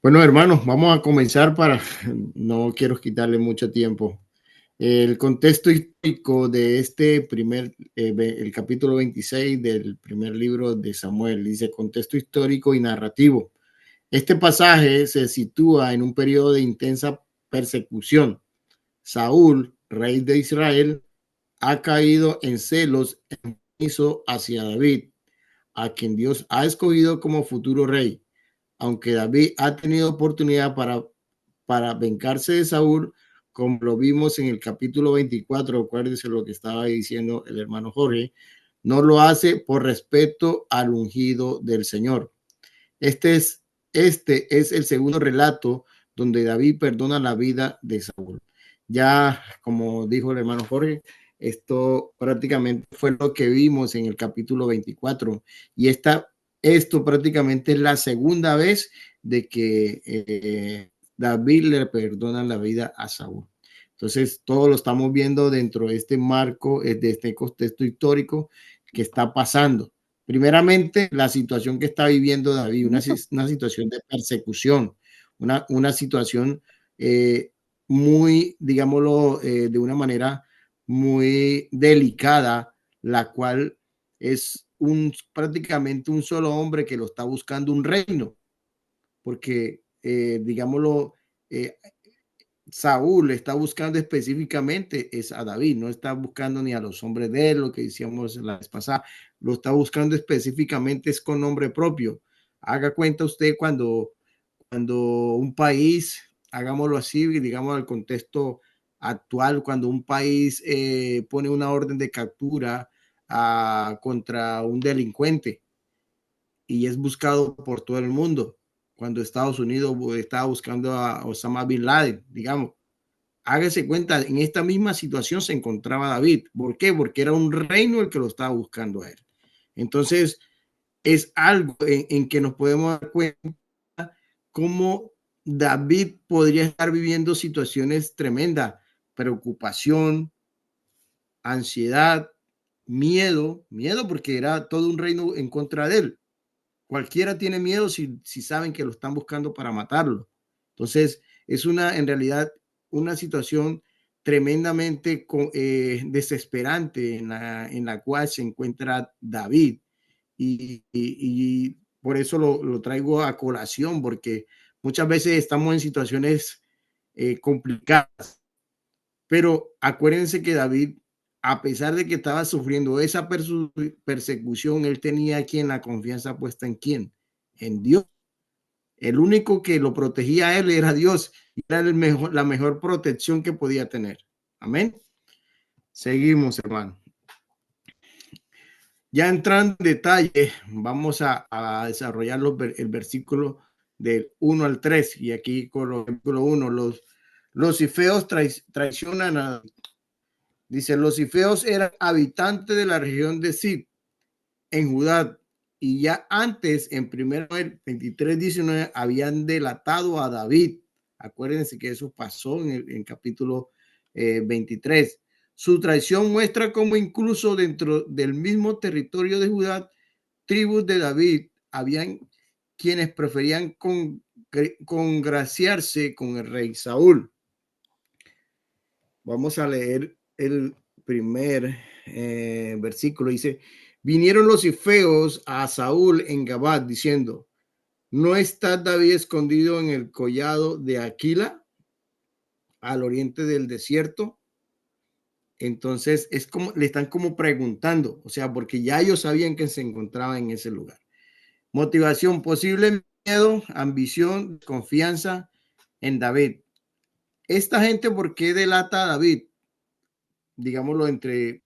Bueno, hermanos, vamos a comenzar para, no quiero quitarle mucho tiempo. El contexto histórico de este el capítulo 26 del primer libro de Samuel, dice contexto histórico y narrativo. Este pasaje se sitúa en un periodo de intensa persecución. Saúl, rey de Israel, ha caído en celos hacia David, a quien Dios ha escogido como futuro rey. Aunque David ha tenido oportunidad para vengarse de Saúl, como lo vimos en el capítulo 24, acuérdense lo que estaba diciendo el hermano Jorge, no lo hace por respeto al ungido del Señor. Este es el segundo relato donde David perdona la vida de Saúl. Ya, como dijo el hermano Jorge, esto prácticamente fue lo que vimos en el capítulo 24 y esto prácticamente es la segunda vez de que David le perdona la vida a Saúl. Entonces, todo lo estamos viendo dentro de este marco, de este contexto histórico que está pasando. Primeramente, la situación que está viviendo David, una situación de persecución, una situación muy, digámoslo, de una manera muy delicada, la cual es prácticamente un solo hombre que lo está buscando un reino, porque, digámoslo, eh, Saúl está buscando específicamente es a David, no está buscando ni a los hombres de él, lo que decíamos la vez pasada, lo está buscando específicamente es con nombre propio. Haga cuenta usted cuando un país, hagámoslo así, digamos al contexto actual, cuando un país pone una orden de captura contra un delincuente y es buscado por todo el mundo, cuando Estados Unidos estaba buscando a Osama Bin Laden, digamos. Hágase cuenta, en esta misma situación se encontraba David. ¿Por qué? Porque era un reino el que lo estaba buscando a él. Entonces, es algo en que nos podemos dar cuenta cómo David podría estar viviendo situaciones tremendas, preocupación, ansiedad, miedo porque era todo un reino en contra de él. Cualquiera tiene miedo si saben que lo están buscando para matarlo. Entonces, es en realidad, una situación tremendamente desesperante en la cual se encuentra David. Y por eso lo traigo a colación, porque muchas veces estamos en situaciones complicadas, pero acuérdense que David, a pesar de que estaba sufriendo esa persecución, él tenía aquí en la confianza puesta en quién, en Dios. El único que lo protegía a él era Dios y era la mejor protección que podía tener. Amén. Seguimos, hermano. Ya entrando en detalle, vamos a desarrollar el versículo del 1 al 3. Y aquí con el versículo 1, los ifeos traicionan a... Dice, los ifeos eran habitantes de la región de Zip, en Judá, y ya antes, en 1 23:19, habían delatado a David. Acuérdense que eso pasó en capítulo 23. Su traición muestra cómo incluso dentro del mismo territorio de Judá, tribus de David, habían quienes preferían congraciarse con el rey Saúl. Vamos a leer el primer versículo. Dice, vinieron los ifeos a Saúl en Gabad diciendo, ¿no está David escondido en el collado de Aquila, al oriente del desierto? Entonces es como, le están como preguntando, o sea, porque ya ellos sabían que se encontraba en ese lugar. Motivación, posible miedo, ambición, confianza en David. Esta gente, ¿por qué delata a David? Digámoslo, entre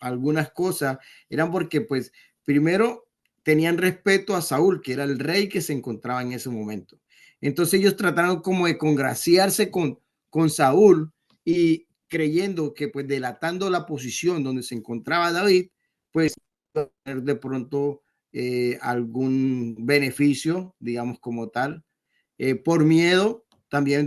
algunas cosas, eran porque pues primero tenían respeto a Saúl, que era el rey que se encontraba en ese momento. Entonces ellos trataron como de congraciarse con Saúl y creyendo que pues delatando la posición donde se encontraba David, pues de pronto algún beneficio, digamos como tal, por miedo también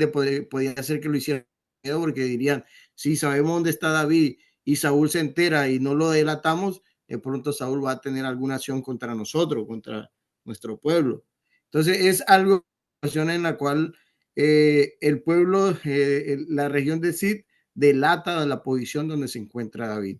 podía ser que lo hicieran, porque dirían, si sabemos dónde está David y Saúl se entera y no lo delatamos, de pronto Saúl va a tener alguna acción contra nosotros, contra nuestro pueblo. Entonces es algo situación en la cual el pueblo, la región de Sid, delata de la posición donde se encuentra David.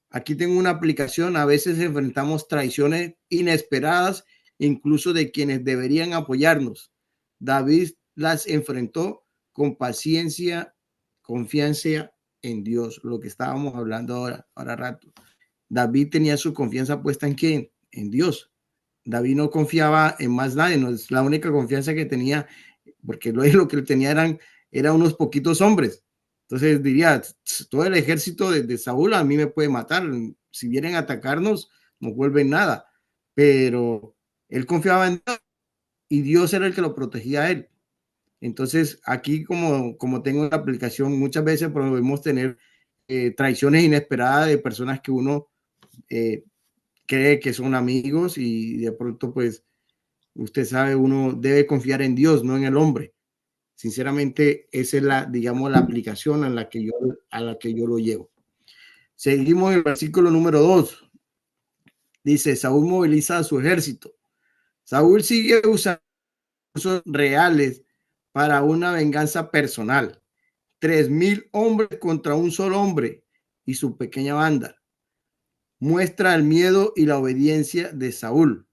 Aquí tengo una aplicación. A veces enfrentamos traiciones inesperadas, incluso de quienes deberían apoyarnos. David las enfrentó con paciencia, confianza en Dios, lo que estábamos hablando ahora rato. David tenía su confianza puesta en quién, en Dios. David no confiaba en más nadie, no es la única confianza que tenía, porque lo que él tenía eran unos poquitos hombres. Entonces diría, todo el ejército de Saúl a mí me puede matar, si vienen a atacarnos, no vuelven nada, pero él confiaba en Dios y Dios era el que lo protegía a él. Entonces aquí como tengo una aplicación, muchas veces podemos tener traiciones inesperadas de personas que uno eh, cree que son amigos y de pronto pues usted sabe, uno debe confiar en Dios, no en el hombre. Sinceramente, esa es la, digamos, la aplicación a la que yo lo llevo. Seguimos en el versículo número 2. Dice, Saúl moviliza a su ejército. Saúl sigue usando recursos reales para una venganza personal. 3,000 hombres contra un solo hombre y su pequeña banda. Muestra el miedo y la obediencia de Saúl.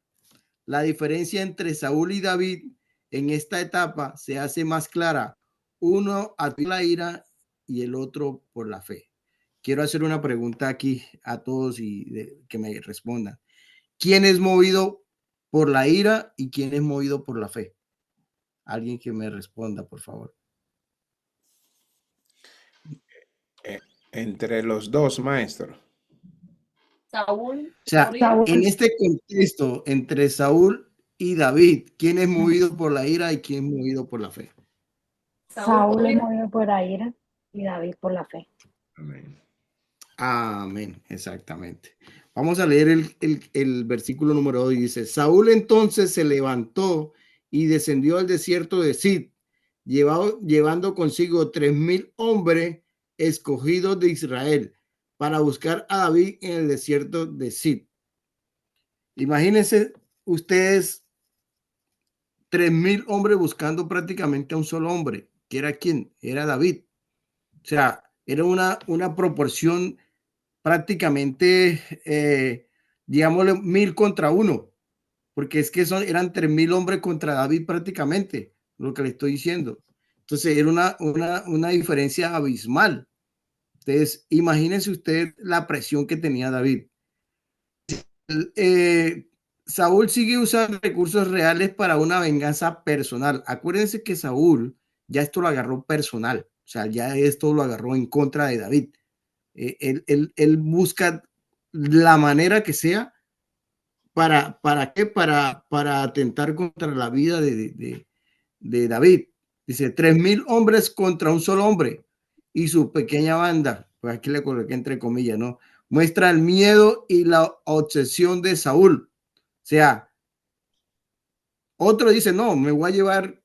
La diferencia entre Saúl y David en esta etapa se hace más clara. Uno a la ira y el otro por la fe. Quiero hacer una pregunta aquí a todos y que me respondan. ¿Quién es movido por la ira y quién es movido por la fe? Alguien que me responda, por favor. Entre los dos, maestro. Saúl. O sea, Saúl. En este contexto entre Saúl y David, ¿quién es movido por la ira y quién es movido por la fe? Saúl es movido por la ira y David por la fe. Amén. Amén, exactamente. Vamos a leer el versículo número 2 y dice, Saúl entonces se levantó y descendió al desierto de Sid, llevando consigo 3,000 hombres escogidos de Israel para buscar a David en el desierto de Sid. Imagínense ustedes 3,000 hombres buscando prácticamente a un solo hombre, que era quién, era David. O sea, era una proporción prácticamente, digámosle, 1,000 contra 1, porque es que eran 3,000 hombres contra David prácticamente, lo que le estoy diciendo. Entonces era una diferencia abismal. Entonces, imagínense usted la presión que tenía David. Eh, Saúl sigue usando recursos reales para una venganza personal. Acuérdense que Saúl ya esto lo agarró personal, o sea, ya esto lo agarró en contra de David. Él busca la manera que sea para atentar contra la vida de David. Dice 3,000 hombres contra un solo hombre y su pequeña banda. Pues aquí le coloqué entre comillas, ¿no? Muestra el miedo y la obsesión de Saúl. O sea, otro dice, no, me voy a llevar,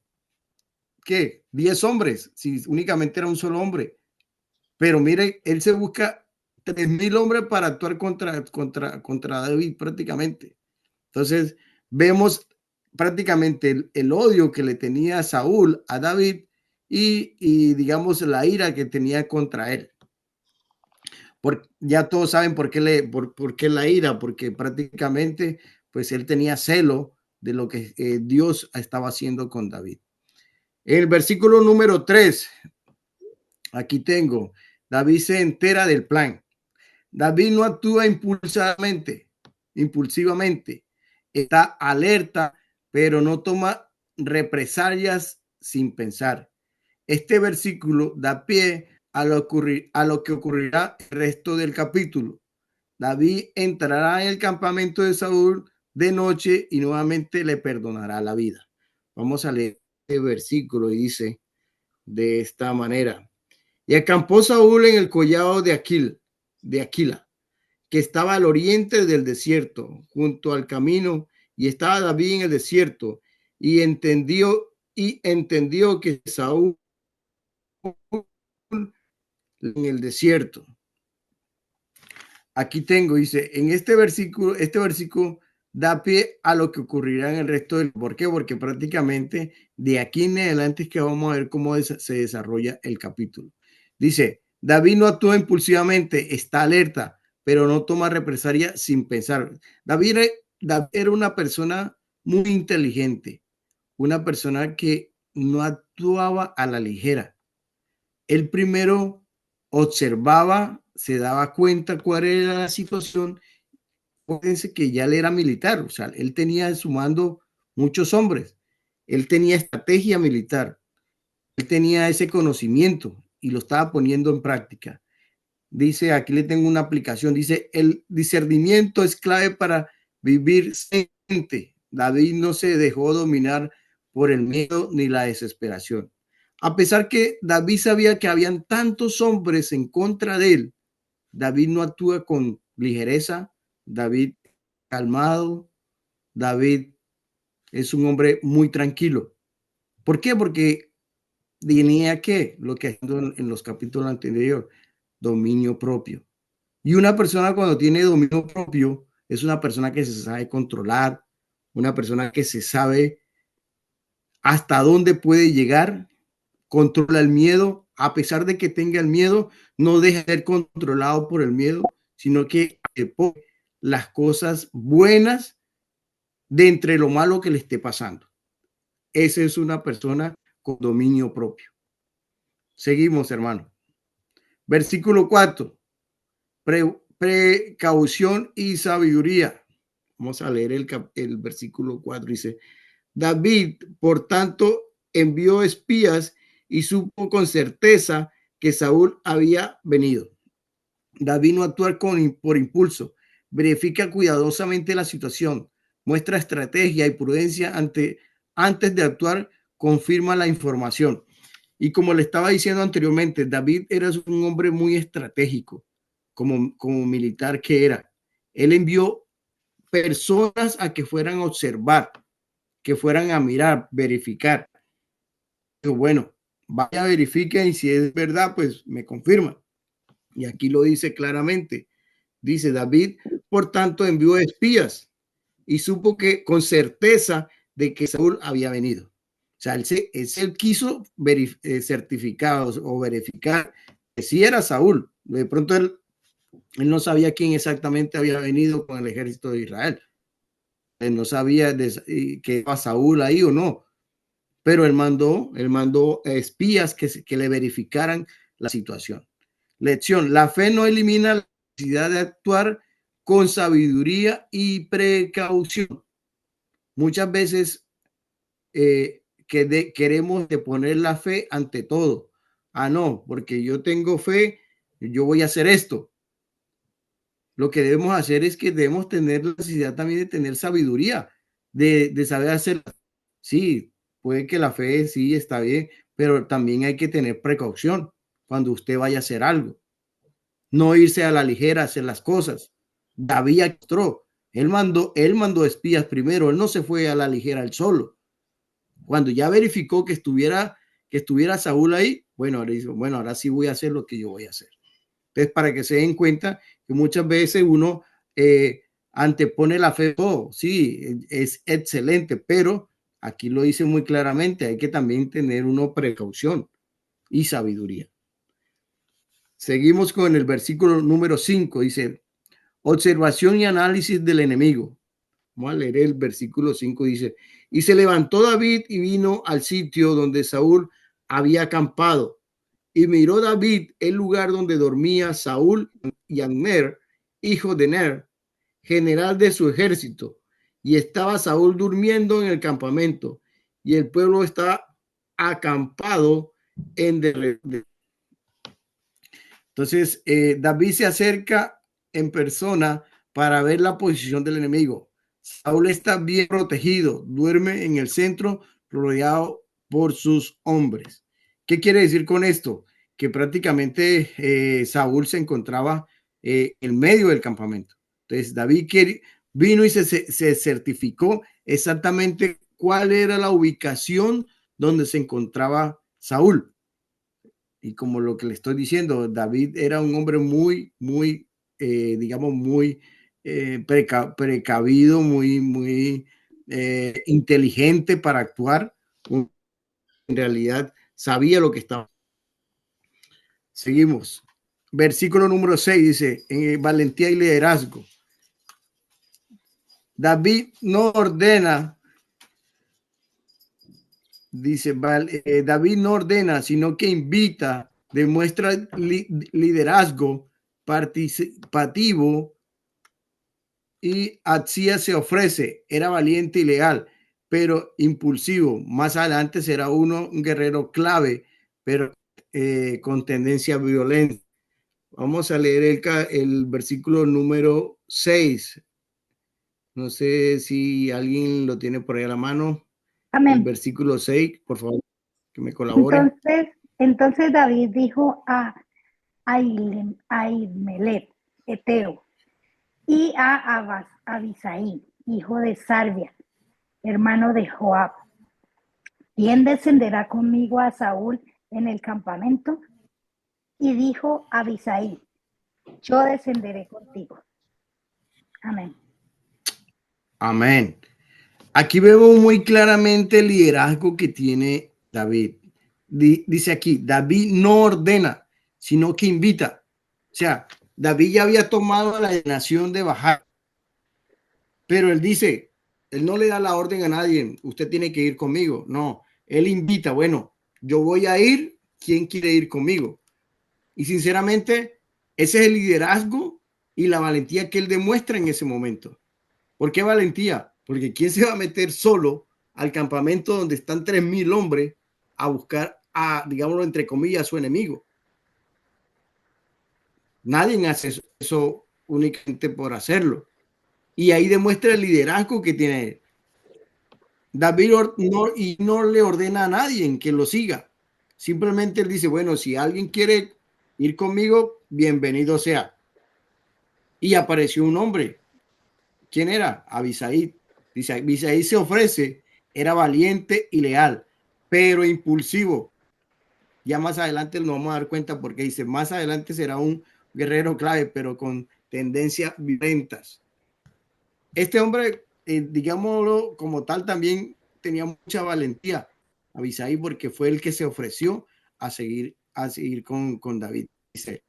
¿qué? 10 hombres, si únicamente era un solo hombre. Pero mire, él se busca 3,000 hombres para actuar contra David prácticamente. Entonces, vemos prácticamente el odio que le tenía Saúl a David y digamos la ira que tenía contra él. Ya todos saben por qué la ira, porque prácticamente pues él tenía celo de lo que Dios estaba haciendo con David. En el versículo número 3, aquí tengo, David se entera del plan. David no actúa impulsivamente, está alerta, pero no toma represalias sin pensar. Este versículo da pie a lo que ocurrirá el resto del capítulo. David entrará en el campamento de Saúl de noche y nuevamente le perdonará la vida. Vamos a leer este versículo y dice de esta manera. Y acampó Saúl en el collado de Aquila, que estaba al oriente del desierto, junto al camino, y estaba David en el desierto, y entendió que Saúl en el desierto. Aquí tengo, dice, en este versículo da pie a lo que ocurrirá en el resto del... ¿Por qué? Porque prácticamente de aquí en adelante es que vamos a ver cómo se desarrolla el capítulo. Dice, David no actúa impulsivamente, está alerta, pero no toma represalia sin pensar. David era una persona muy inteligente, una persona que no actuaba a la ligera. Él primero observaba, se daba cuenta cuál era la situación. Acuérdense que ya él era militar, o sea, él tenía en su mando muchos hombres, él tenía estrategia militar, él tenía ese conocimiento y lo estaba poniendo en práctica. Dice, aquí le tengo una aplicación, dice, el discernimiento es clave para vivir sabiamente. David no se dejó dominar por el miedo ni la desesperación. A pesar que David sabía que habían tantos hombres en contra de él, David no actúa con ligereza, David calmado, David es un hombre muy tranquilo. ¿Por qué? Porque tenía que, lo que en los capítulos anteriores, dominio propio. Y una persona cuando tiene dominio propio es una persona que se sabe controlar, una persona que se sabe hasta dónde puede llegar, controla el miedo, a pesar de que tenga el miedo, no deja de ser controlado por el miedo, sino que pone las cosas buenas de entre lo malo que le esté pasando. Esa es una persona con dominio propio. Seguimos, hermano. Versículo 4. Precaución y sabiduría. Vamos a leer el versículo 4. Dice, David, por tanto, envió espías y supo con certeza que Saúl había venido. David no actúa por impulso, verifica cuidadosamente la situación, muestra estrategia y prudencia antes de actuar, confirma la información. Y como le estaba diciendo anteriormente, David era un hombre muy estratégico, como militar que era. Él envió personas a que fueran a observar, que fueran a mirar, verificar. Dijo, bueno, vaya, verifiquen y si es verdad, pues me confirma. Y aquí lo dice claramente. Dice David, por tanto, envió espías y supo que con certeza de que Saúl había venido. O sea, él quiso certificar o verificar que sí era Saúl. De pronto él no sabía quién exactamente había venido con el ejército de Israel. Él no sabía que era Saúl ahí o no. Pero él mandó espías que le verificaran la situación. Lección, la fe no elimina la necesidad de actuar con sabiduría y precaución. Muchas veces queremos de poner la fe ante todo. Ah, no, porque yo tengo fe, yo voy a hacer esto. Lo que debemos hacer es que debemos tener la necesidad también de tener sabiduría, de saber hacer. Sí, puede que la fe sí está bien, pero también hay que tener precaución cuando usted vaya a hacer algo. No irse a la ligera a hacer las cosas. David actuó. Él mandó espías primero. Él no se fue a la ligera él solo. Cuando ya verificó que estuviera Saúl ahí, bueno, ahora dijo, bueno, ahora sí voy a hacer lo que yo voy a hacer. Entonces, para que se den cuenta que muchas veces uno antepone la fe. Oh, sí, es excelente, pero aquí lo dice muy claramente, hay que también tener una precaución y sabiduría. Seguimos con el versículo número 5, dice, observación y análisis del enemigo. Vamos a leer el versículo 5, dice, y se levantó David y vino al sitio donde Saúl había acampado. Y miró David el lugar donde dormía Saúl y Abner, hijo de Ner, general de su ejército. Y estaba Saúl durmiendo en el campamento, y el pueblo estaba acampado en derredor. Entonces, David se acerca en persona para ver la posición del enemigo. Saúl está bien protegido, duerme en el centro, rodeado por sus hombres. ¿Qué quiere decir con esto? Que prácticamente Saúl se encontraba en medio del campamento. Entonces, David vino y se certificó exactamente cuál era la ubicación donde se encontraba Saúl. Y como lo que le estoy diciendo, David era un hombre muy, digamos, muy precavido, muy inteligente para actuar. En realidad sabía lo que estaba. Seguimos. Versículo número 6 dice, valentía y liderazgo. David no ordena, dice, David no ordena, sino que invita, demuestra liderazgo participativo y Atzia se ofrece. Era valiente y leal, pero impulsivo. Más adelante será un guerrero clave, pero con tendencia violenta. Vamos a leer el versículo número 6. No sé si alguien lo tiene por ahí a la mano. El Amén. versículo 6, por favor, que me colabore. Entonces David dijo a Ahimelech, Eteo, y a Abisaí, hijo de Sarvia, hermano de Joab, ¿quién descenderá conmigo a Saúl en el campamento? Y dijo Abisaí, yo descenderé contigo. Amén. Amén. Aquí vemos muy claramente el liderazgo que tiene David. Dice aquí, David no ordena, sino que invita. O sea, David ya había tomado la nación de bajar, pero él dice, él no le da la orden a nadie, usted tiene que ir conmigo. No, él invita, bueno, yo voy a ir, ¿quién quiere ir conmigo? Y sinceramente, ese es el liderazgo y la valentía que él demuestra en ese momento. ¿Por qué valentía? Porque ¿quién se va a meter solo al campamento donde están 3,000 hombres a buscar a, digámoslo entre comillas, a su enemigo? Nadie hace eso únicamente por hacerlo. Y ahí demuestra el liderazgo que tiene él. David no le ordena a nadie que lo siga. Simplemente él dice, bueno, si alguien quiere ir conmigo, bienvenido sea. Y apareció un hombre. ¿Quién era? Abisaí. Dice, Abisaí se ofrece, era valiente y leal, pero impulsivo. Ya más adelante nos vamos a dar cuenta porque dice, más adelante será un guerrero clave, pero con tendencias violentas. Este hombre, digámoslo como tal, también tenía mucha valentía, Abisaí, porque fue el que se ofreció a seguir con David. Dice,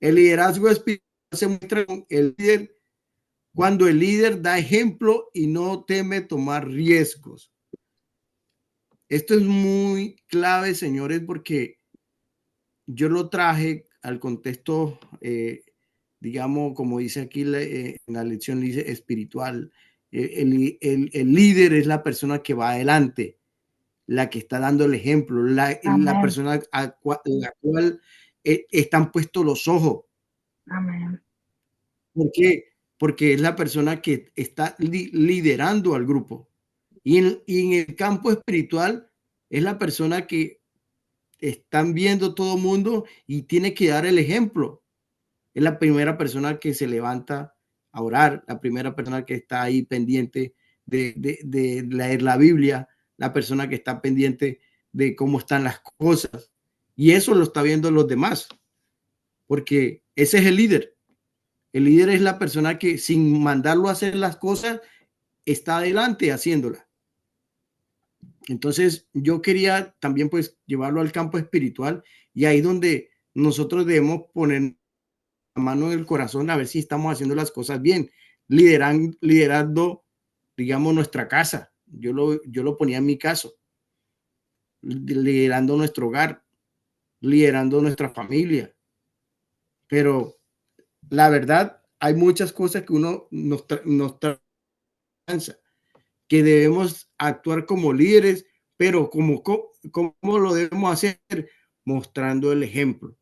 el liderazgo espiritual se muestra con el líder cuando el líder da ejemplo y no teme tomar riesgos. Esto es muy clave, señores, porque yo lo traje al contexto, digamos, como dice aquí en la lección, dice espiritual. El líder es la persona que va adelante, la que está dando el ejemplo, la persona a la cual están puestos los ojos. Amén. ¿Por qué? Porque es la persona que está liderando al grupo. Y en el campo espiritual es la persona que están viendo todo el mundo y tiene que dar el ejemplo. Es la primera persona que se levanta a orar, la primera persona que está ahí pendiente de leer la Biblia, la persona que está pendiente de cómo están las cosas. Y eso lo está viendo los demás, porque ese es el líder. El líder es la persona que sin mandarlo a hacer las cosas, está adelante haciéndolas. Entonces yo quería también pues llevarlo al campo espiritual y ahí donde nosotros debemos poner la mano en el corazón a ver si estamos haciendo las cosas bien, liderando, digamos, nuestra casa. Yo lo ponía en mi caso, liderando nuestro hogar, liderando nuestra familia. Pero la verdad, hay muchas cosas que uno nos cansa, que debemos actuar como líderes, pero ¿cómo lo debemos hacer? Mostrando el ejemplo.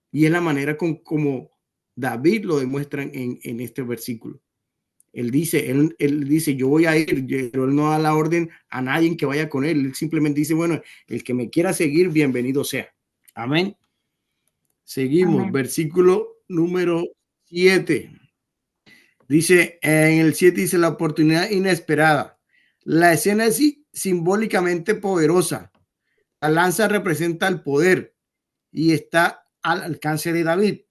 Y es la manera como David lo demuestra en este versículo. Él dice, yo voy a ir, pero él no da la orden a nadie que vaya con él. Él simplemente dice, bueno, el que me quiera seguir, bienvenido sea. Amén. Seguimos, Amén. versículo número 7. Dice, en el 7 dice, la oportunidad inesperada. La escena es simbólicamente poderosa. La lanza representa el poder y está al alcance de David.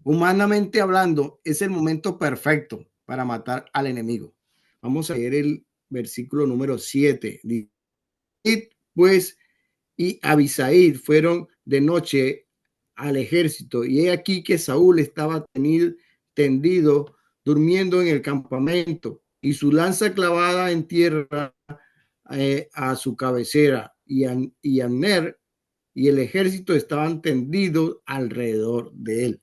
Humanamente hablando, es el momento perfecto para matar al enemigo. Vamos a leer el versículo número 7. Pues y Abisai fueron de noche al ejército, y he aquí que Saúl estaba tendido, durmiendo en el campamento, y su lanza clavada en tierra a su cabecera, y Abner y el ejército estaban tendidos alrededor de él.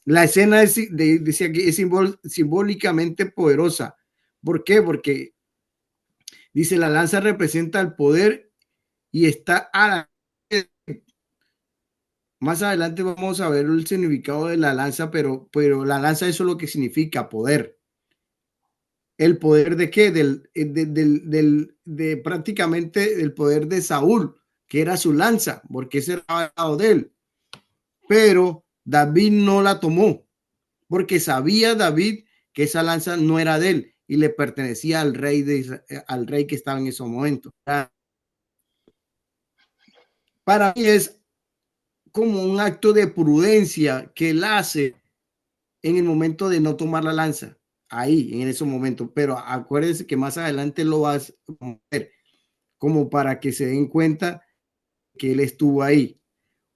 La escena decía que es simbólicamente poderosa. ¿Por qué? Porque dice la lanza representa el poder y está a la... Más adelante vamos a ver el significado de la lanza, pero la lanza eso es lo que significa poder. ¿El poder de qué? De prácticamente el poder de Saúl, que era su lanza, porque ese era al lado de él. Pero David no la tomó, porque sabía David que esa lanza no era de él y le pertenecía al rey, al rey que estaba en ese momento. Para mí es como un acto de prudencia que él hace en el momento de no tomar la lanza, ahí, en ese momento. Pero acuérdense que más adelante lo vas a ver, como para que se den cuenta que él estuvo ahí.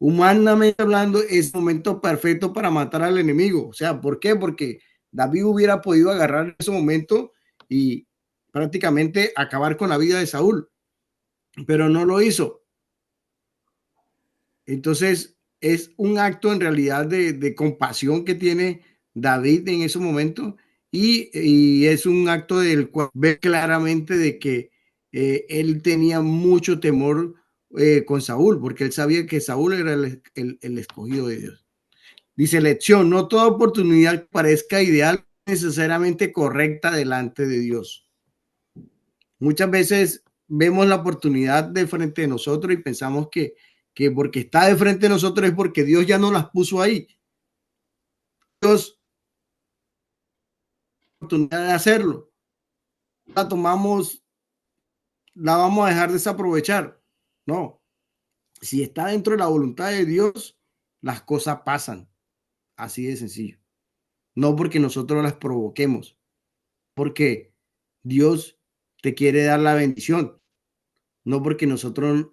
Humanamente hablando, es el momento perfecto para matar al enemigo. O sea, ¿por qué? Porque David hubiera podido agarrar en ese momento y prácticamente acabar con la vida de Saúl, pero no lo hizo. Entonces, es un acto en realidad de compasión que tiene David en ese momento y es un acto del cual ve claramente de que él tenía mucho temor con Saúl, porque él sabía que Saúl era el escogido de Dios. Dice lección, no toda oportunidad que parezca ideal necesariamente correcta delante de Dios. Muchas veces vemos la oportunidad de frente de nosotros y pensamos que porque está de frente de nosotros es porque Dios ya no las puso ahí. Dios oportunidad de hacerlo. La tomamos, la vamos a dejar desaprovechar. No. Si está dentro de la voluntad de Dios, las cosas pasan. Así de sencillo. No porque nosotros las provoquemos, porque Dios te quiere dar la bendición, no porque nosotros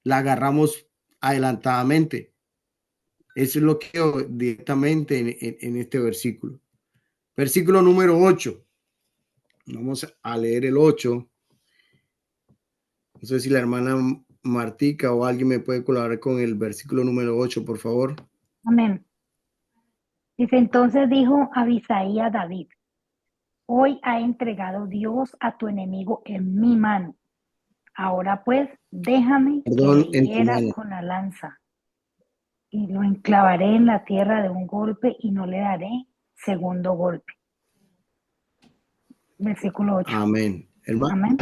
la agarramos adelantadamente. Eso es lo que veo directamente en este versículo. Versículo número 8. Vamos a leer el 8. No sé si la hermana Martica o alguien me puede colaborar con el versículo número 8, por favor. Amén. Dice, entonces dijo Abisai a David, hoy ha entregado Dios a tu enemigo en mi mano. Ahora pues, déjame Perdón, que le en tu hiera mano. con la lanza y lo enclavaré en la tierra de un golpe y no le daré segundo golpe. Versículo 8. Amén. Amén.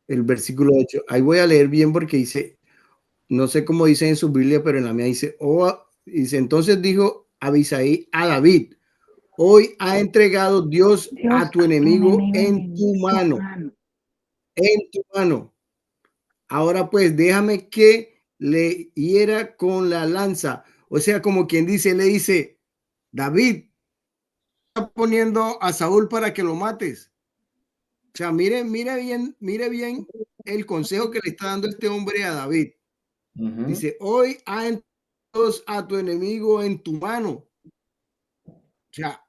El versículo 8. Ahí voy a leer bien porque dice, no sé cómo dice en su Biblia, pero en la mía dice, dice, entonces dijo Abisai a David, hoy ha entregado Dios a tu enemigo en tu mano, en tu mano. Ahora pues déjame que le hiera con la lanza. O sea, como quien dice, le dice, David, está poniendo a Saúl para que lo mates. O sea, mire bien el consejo que le está dando este hombre a David. Dice, hoy ha entregado a tu enemigo en tu mano. O sea,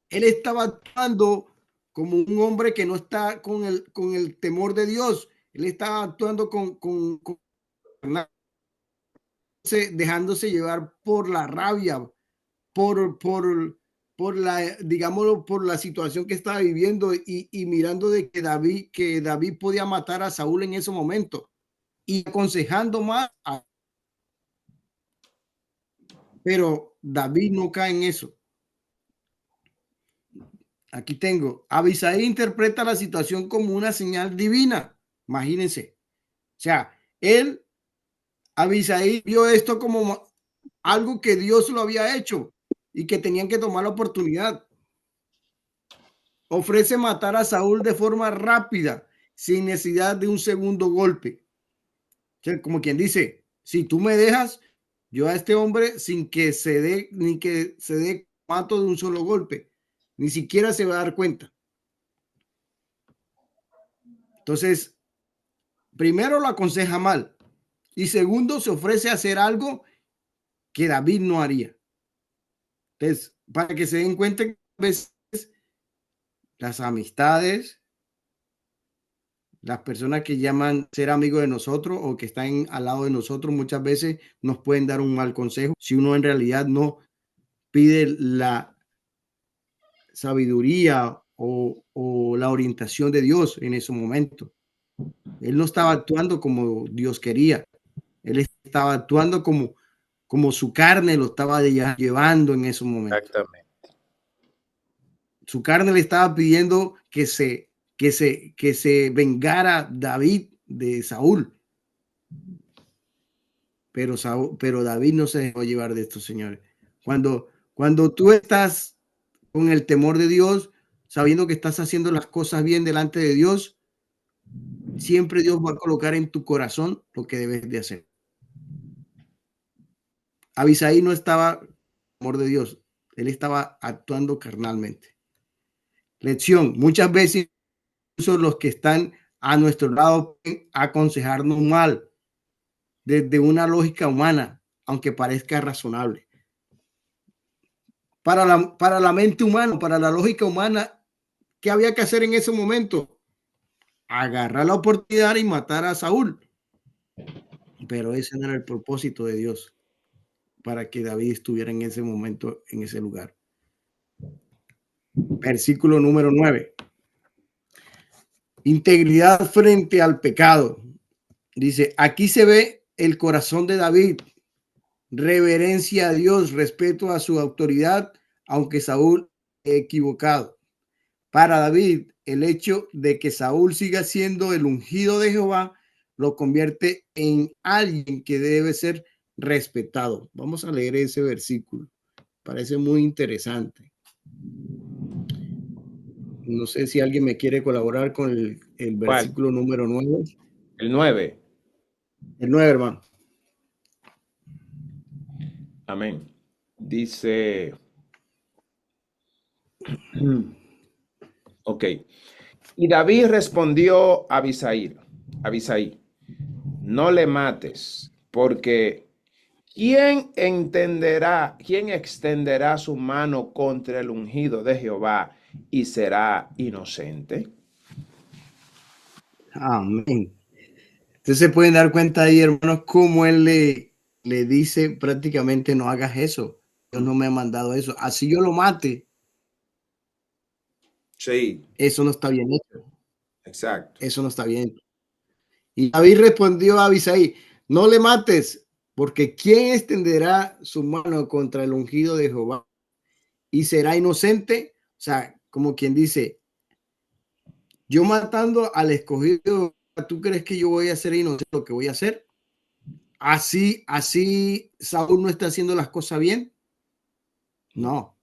él estaba actuando como un hombre que no está con el temor de Dios. Él estaba actuando con dejándose llevar por la rabia, por la, digámoslo, por la situación que estaba viviendo y mirando de que David podía matar a Saúl en ese momento y aconsejando más. Pero David no cae en eso. Aquí tengo, Abisai interpreta la situación como una señal divina. Imagínense. O sea, Abisai vio esto como algo que Dios lo había hecho y que tenían que tomar la oportunidad. Ofrece matar a Saúl de forma rápida, sin necesidad de un segundo golpe. O sea, como quien dice, si tú me dejas, yo a este hombre sin que se dé, ni que se dé mato de un solo golpe, ni siquiera se va a dar cuenta. Entonces, primero lo aconseja mal y segundo se ofrece a hacer algo que David no haría. Entonces, para que se den cuenta que a veces las amistades, las personas que llaman ser amigos de nosotros o que están al lado de nosotros, muchas veces nos pueden dar un mal consejo si uno en realidad no pide la sabiduría o la orientación de Dios en ese momento. Él no estaba actuando como Dios quería. Él estaba actuando como su carne lo estaba llevando en ese momento. Exactamente. Su carne le estaba pidiendo que se vengara David de Saúl. Pero David no se dejó llevar de estos señores. Cuando tú estás con el temor de Dios, sabiendo que estás haciendo las cosas bien delante de Dios, siempre Dios va a colocar en tu corazón lo que debes de hacer. Abisai no estaba en el temor de Dios, él estaba actuando carnalmente. Lección, muchas veces incluso los que están a nuestro lado pueden aconsejarnos mal desde una lógica humana, aunque parezca razonable. Para la mente humana, para la lógica humana, ¿qué había que hacer en ese momento? Agarrar la oportunidad y matar a Saúl. Pero ese no era el propósito de Dios para que David estuviera en ese momento, en ese lugar. Versículo número 9. Integridad frente al pecado. Dice, aquí se ve el corazón de David. Reverencia a Dios, respeto a su autoridad, aunque Saúl ha equivocado. Para David, el hecho de que Saúl siga siendo el ungido de Jehová lo convierte en alguien que debe ser respetado. Vamos a leer ese versículo. Parece muy interesante. No sé si alguien me quiere colaborar con el versículo número 9. El 9. El 9, hermano. Amén. Dice, ok. Y David respondió a Abisai, no le mates, porque ¿quién extenderá su mano contra el ungido de Jehová y será inocente? Amén. Entonces se pueden dar cuenta ahí, hermanos, cómo él le dice prácticamente no hagas eso. Dios no me ha mandado eso. Así yo lo mate. Sí. Eso no está bien hecho. Exacto. Eso no está bien. Y David respondió a Abisai, no le mates, porque ¿quién extenderá su mano contra el ungido de Jehová y será inocente? O sea, como quien dice, yo matando al escogido, ¿tú crees que yo voy a ser inocente lo que voy a hacer? Así Saúl no está haciendo las cosas bien. No.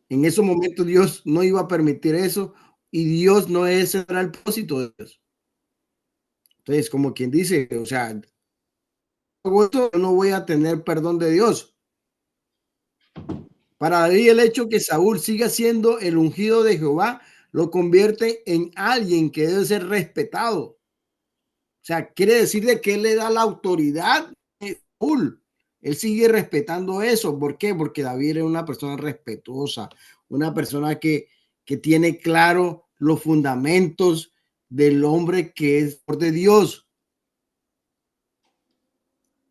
En esos momentos Dios no iba a permitir eso y Dios no ese era el propósito de Dios. Entonces, como quien dice, o sea, yo no voy a tener perdón de Dios. Para David, el hecho que Saúl siga siendo el ungido de Jehová lo convierte en alguien que debe ser respetado. O sea, quiere decir de que él le da la autoridad a Saúl. Él sigue respetando eso. ¿Por qué? Porque David es una persona respetuosa, una persona que tiene claro los fundamentos del hombre que es por de Dios.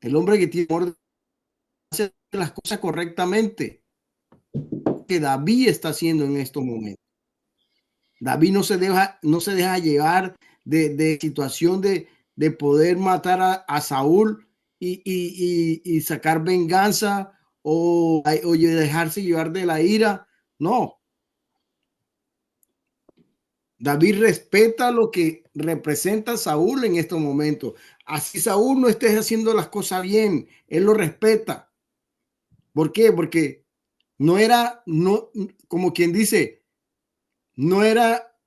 El hombre que tiene amor hace las cosas correctamente. Que David está haciendo en estos momentos. David no se deja llevar de situación de poder matar a Saúl y sacar venganza o dejarse llevar de la ira. No. David respeta lo que representa Saúl en estos momentos. Así Saúl no esté haciendo las cosas bien, él lo respeta. ¿Por qué? Porque no, como quien dice, no era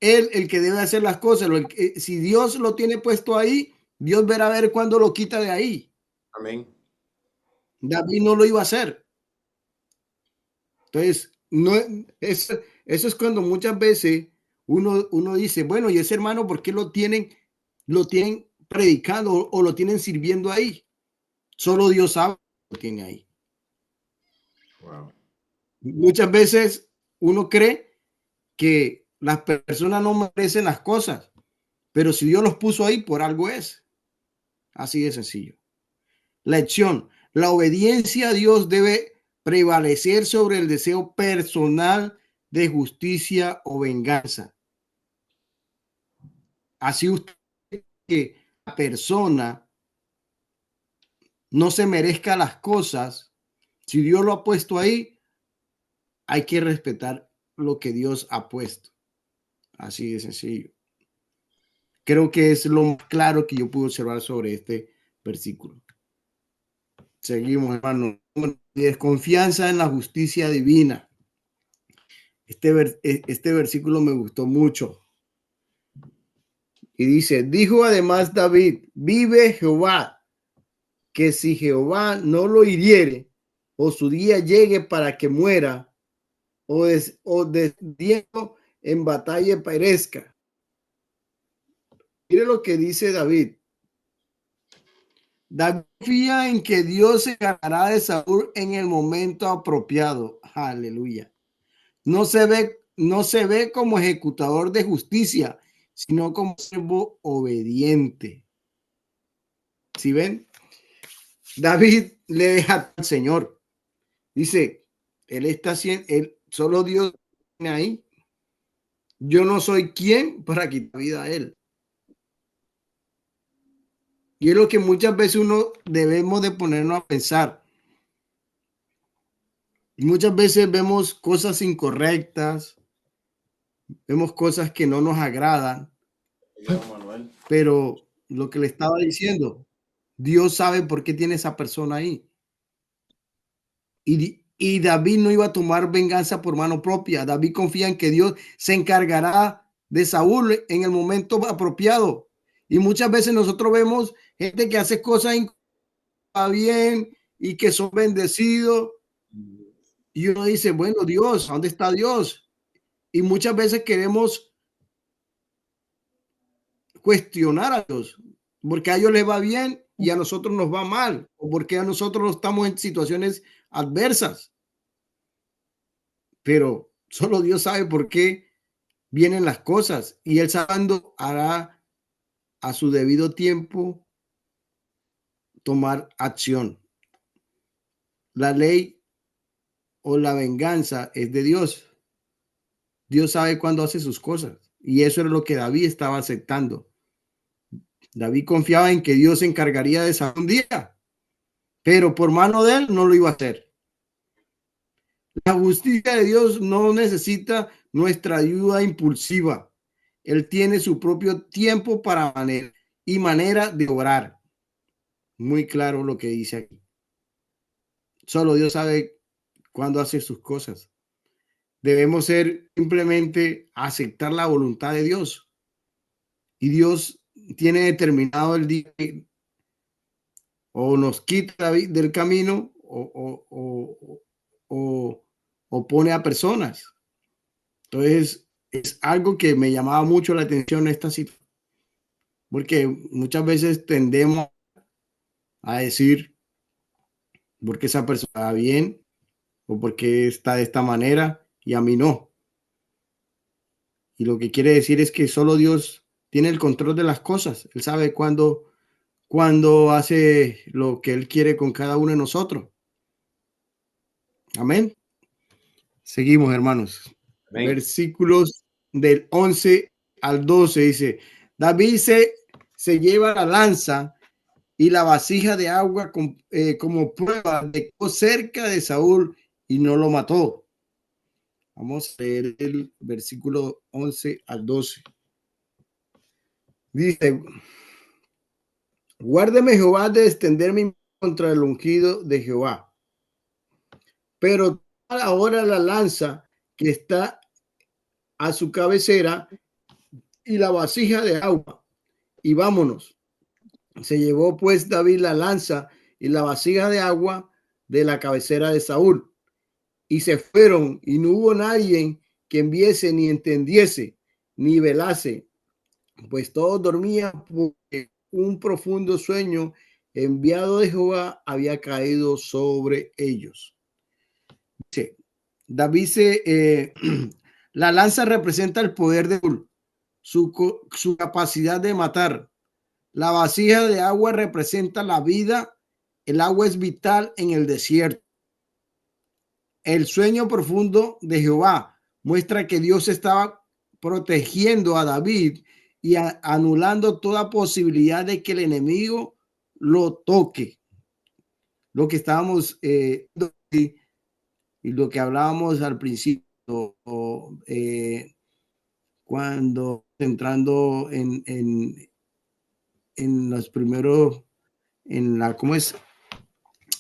él el que debe hacer las cosas. Si Dios lo tiene puesto ahí, Dios verá a ver cuándo lo quita de ahí. Amén. David no lo iba a hacer. Entonces, no, eso es cuando muchas veces uno dice, bueno, y ese hermano, ¿por qué lo tienen predicando o lo tienen sirviendo ahí? Solo Dios sabe lo que tiene ahí. Wow. Muchas veces uno cree que las personas no merecen las cosas, pero si Dios los puso ahí, por algo es. Así de sencillo. Lección: la obediencia a Dios debe prevalecer sobre el deseo personal de justicia o venganza. Así usted que la persona no se merezca las cosas, si Dios lo ha puesto ahí, hay que respetar lo que Dios ha puesto. Así de sencillo. Creo que es lo más claro que yo pude observar sobre este versículo. Seguimos, hermano. Desconfianza en la justicia divina. Este versículo me gustó mucho. Y dice, dijo además David, vive Jehová, que si Jehová no lo hiriere, o su día llegue para que muera, o desdiendo en batalla perezca. Mire lo que dice David. David confía en que Dios se encargará de Saúl en el momento apropiado. Aleluya. No se ve como ejecutador de justicia, sino como siervo obediente. ¿Sí ven? David le deja al Señor. Dice, él está haciendo, solo Dios tiene ahí. Yo no soy quien para quitar vida a él. Y es lo que muchas veces uno debemos de ponernos a pensar. Y muchas veces vemos cosas incorrectas, vemos cosas que no nos agradan, pero lo que le estaba diciendo, Dios sabe por qué tiene esa persona ahí. Y David no iba a tomar venganza por mano propia. David confía en que Dios se encargará de Saúl en el momento apropiado. Y muchas veces nosotros vemos gente que hace cosas bien y que son bendecidos. Y uno dice, bueno, Dios, ¿dónde está Dios? Y muchas veces queremos cuestionar a Dios, porque a ellos les va bien y a nosotros nos va mal, o porque a nosotros no estamos en situaciones adversas. Pero solo Dios sabe por qué vienen las cosas y Él sabiendo hará a su debido tiempo tomar acción. La ley o la venganza es de Dios. Dios sabe cuándo hace sus cosas y eso es lo que David estaba aceptando. David confiaba en que Dios se encargaría de esa un día, pero por mano de él no lo iba a hacer. La justicia de Dios no necesita nuestra ayuda impulsiva. Él tiene su propio tiempo para manera de obrar. Muy claro lo que dice aquí. Solo Dios sabe cuándo hace sus cosas. Debemos simplemente aceptar la voluntad de Dios. Y Dios tiene determinado el día o nos quita del camino o pone a personas. Entonces, es algo que me llamaba mucho la atención esta situación, porque muchas veces tendemos a decir, ¿por qué esa persona está bien? ¿O por qué está de esta manera y a mí no? Y lo que quiere decir es que solo Dios tiene el control de las cosas. Él sabe cuándo hace lo que Él quiere con cada uno de nosotros. Amén. Seguimos, hermanos. Amén. Versículos del 11 al 12 dice, David se lleva la lanza y la vasija de agua como prueba de que cerca de Saúl y no lo mató. Vamos a leer el versículo 11 al 12. Dice, guárdeme Jehová de extender mi mano contra el ungido de Jehová. Pero ahora la lanza que está a su cabecera y la vasija de agua. Y vámonos. Se llevó pues David la lanza y la vasija de agua de la cabecera de Saúl. Y se fueron, y no hubo nadie que viese, ni entendiese, ni velase, pues todos dormían, porque un profundo sueño enviado de Jehová había caído sobre ellos. Dice, David la lanza representa el poder de Saúl, su capacidad de matar. La vasija de agua representa la vida. El agua es vital en el desierto. El sueño profundo de Jehová muestra que Dios estaba protegiendo a David y anulando toda posibilidad de que el enemigo lo toque. Lo que estábamos y lo que hablábamos al principio, cuando entrando en los primeros, en la, ¿cómo es?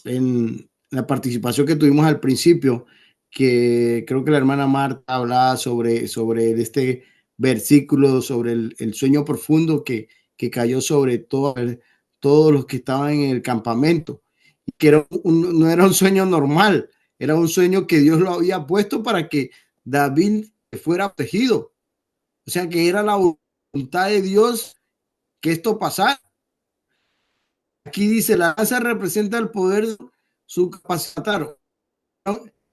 En la participación que tuvimos al principio, que creo que la hermana Marta hablaba sobre este versículo, sobre el sueño profundo que cayó sobre todos los que estaban en el campamento, y que no era un sueño normal, era un sueño que Dios lo había puesto para que David fuera protegido. O sea, que era la voluntad de Dios que esto pasara. Aquí dice, la lanza representa el poder, su capacidad,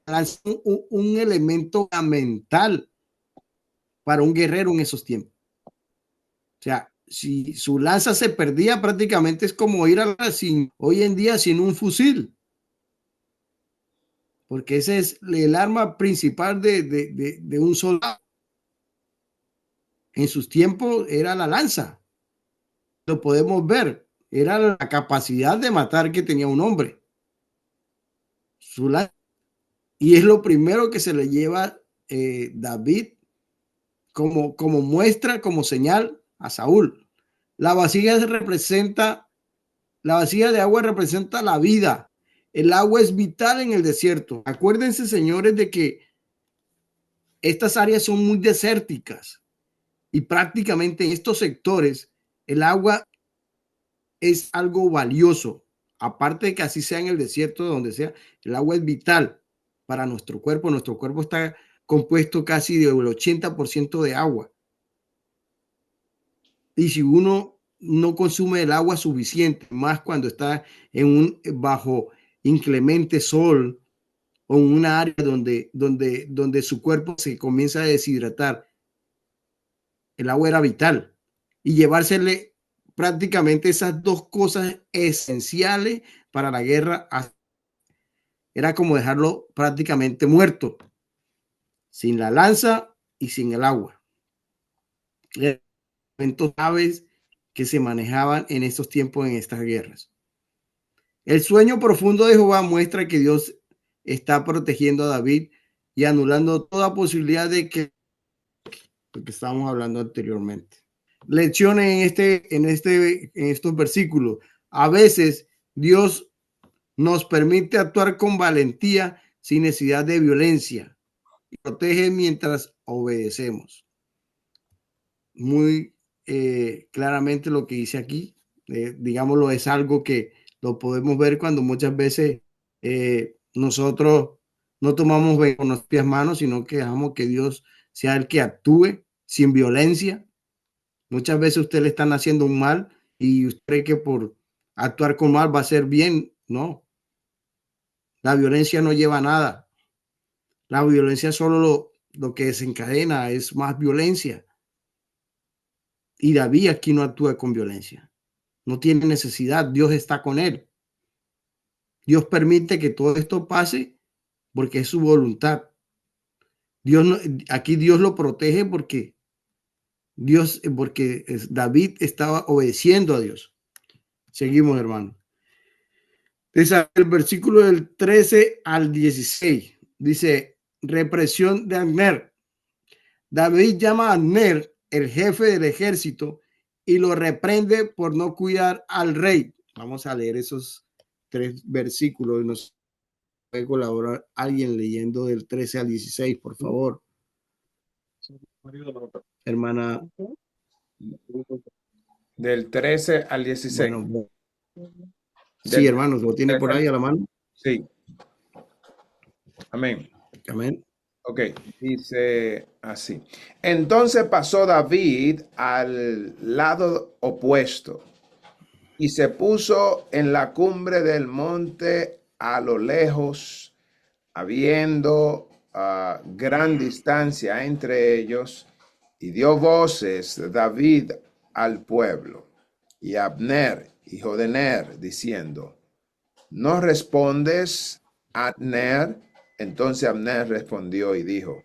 un elemento fundamental para un guerrero en esos tiempos. O sea, si su lanza se perdía, prácticamente es como ir hoy en día sin un fusil, porque ese es el arma principal de un soldado. En sus tiempos era la lanza. Lo podemos ver. Era la capacidad de matar que tenía un hombre. Su lanza. Y es lo primero que se le lleva David como muestra, como señal a Saúl. La vasija de agua representa la vida. El agua es vital en el desierto. Acuérdense, señores, de que estas áreas son muy desérticas y prácticamente en estos sectores el agua es algo valioso. Aparte de que así sea en el desierto, donde sea, el agua es vital para nuestro cuerpo. Nuestro cuerpo está compuesto casi del 80% de agua. Y si uno no consume el agua suficiente, más cuando está bajo inclemente sol o en una área donde su cuerpo se comienza a deshidratar, el agua era vital. Y llevársele prácticamente esas dos cosas esenciales para la guerra era como dejarlo prácticamente muerto, sin la lanza y sin el agua. Elementos claves que se manejaban en estos tiempos, en estas guerras. El sueño profundo de Jehová muestra que Dios está protegiendo a David y anulando toda posibilidad de que lo que estábamos hablando anteriormente. Lecciones en estos versículos. A veces Dios nos permite actuar con valentía sin necesidad de violencia y protege mientras obedecemos. Muy claramente lo que dice aquí, digámoslo, es algo que lo podemos ver cuando muchas veces nosotros no tomamos con las propias manos, sino que dejamos que Dios sea el que actúe sin violencia. Muchas veces usted le están haciendo un mal y usted cree que por actuar con mal va a ser bien. No, la violencia no lleva a nada. La violencia solo lo que desencadena es más violencia. Y David aquí no actúa con violencia. No tiene necesidad. Dios está con él. Dios permite que todo esto pase porque es su voluntad. Aquí Dios lo protege porque David estaba obedeciendo a Dios. Seguimos, hermano. Dice el versículo del 13 al 16. Dice, represión de Abner. David llama a Abner, el jefe del ejército, y lo reprende por no cuidar al rey. Vamos a leer esos 3 versículos. Nos puede colaborar alguien leyendo del 13 al 16, por favor. Hermana. Del 13 al 16. Bueno, Sí, hermanos, lo tiene por ahí a la mano. Sí. Amén. Amén. Ok, dice así. Entonces pasó David al lado opuesto y se puso en la cumbre del monte a lo lejos, habiendo gran distancia entre ellos, y dio voces David al pueblo y a Abner, hijo de Ner, diciendo, ¿no respondes, Abner? Entonces Abner respondió y dijo,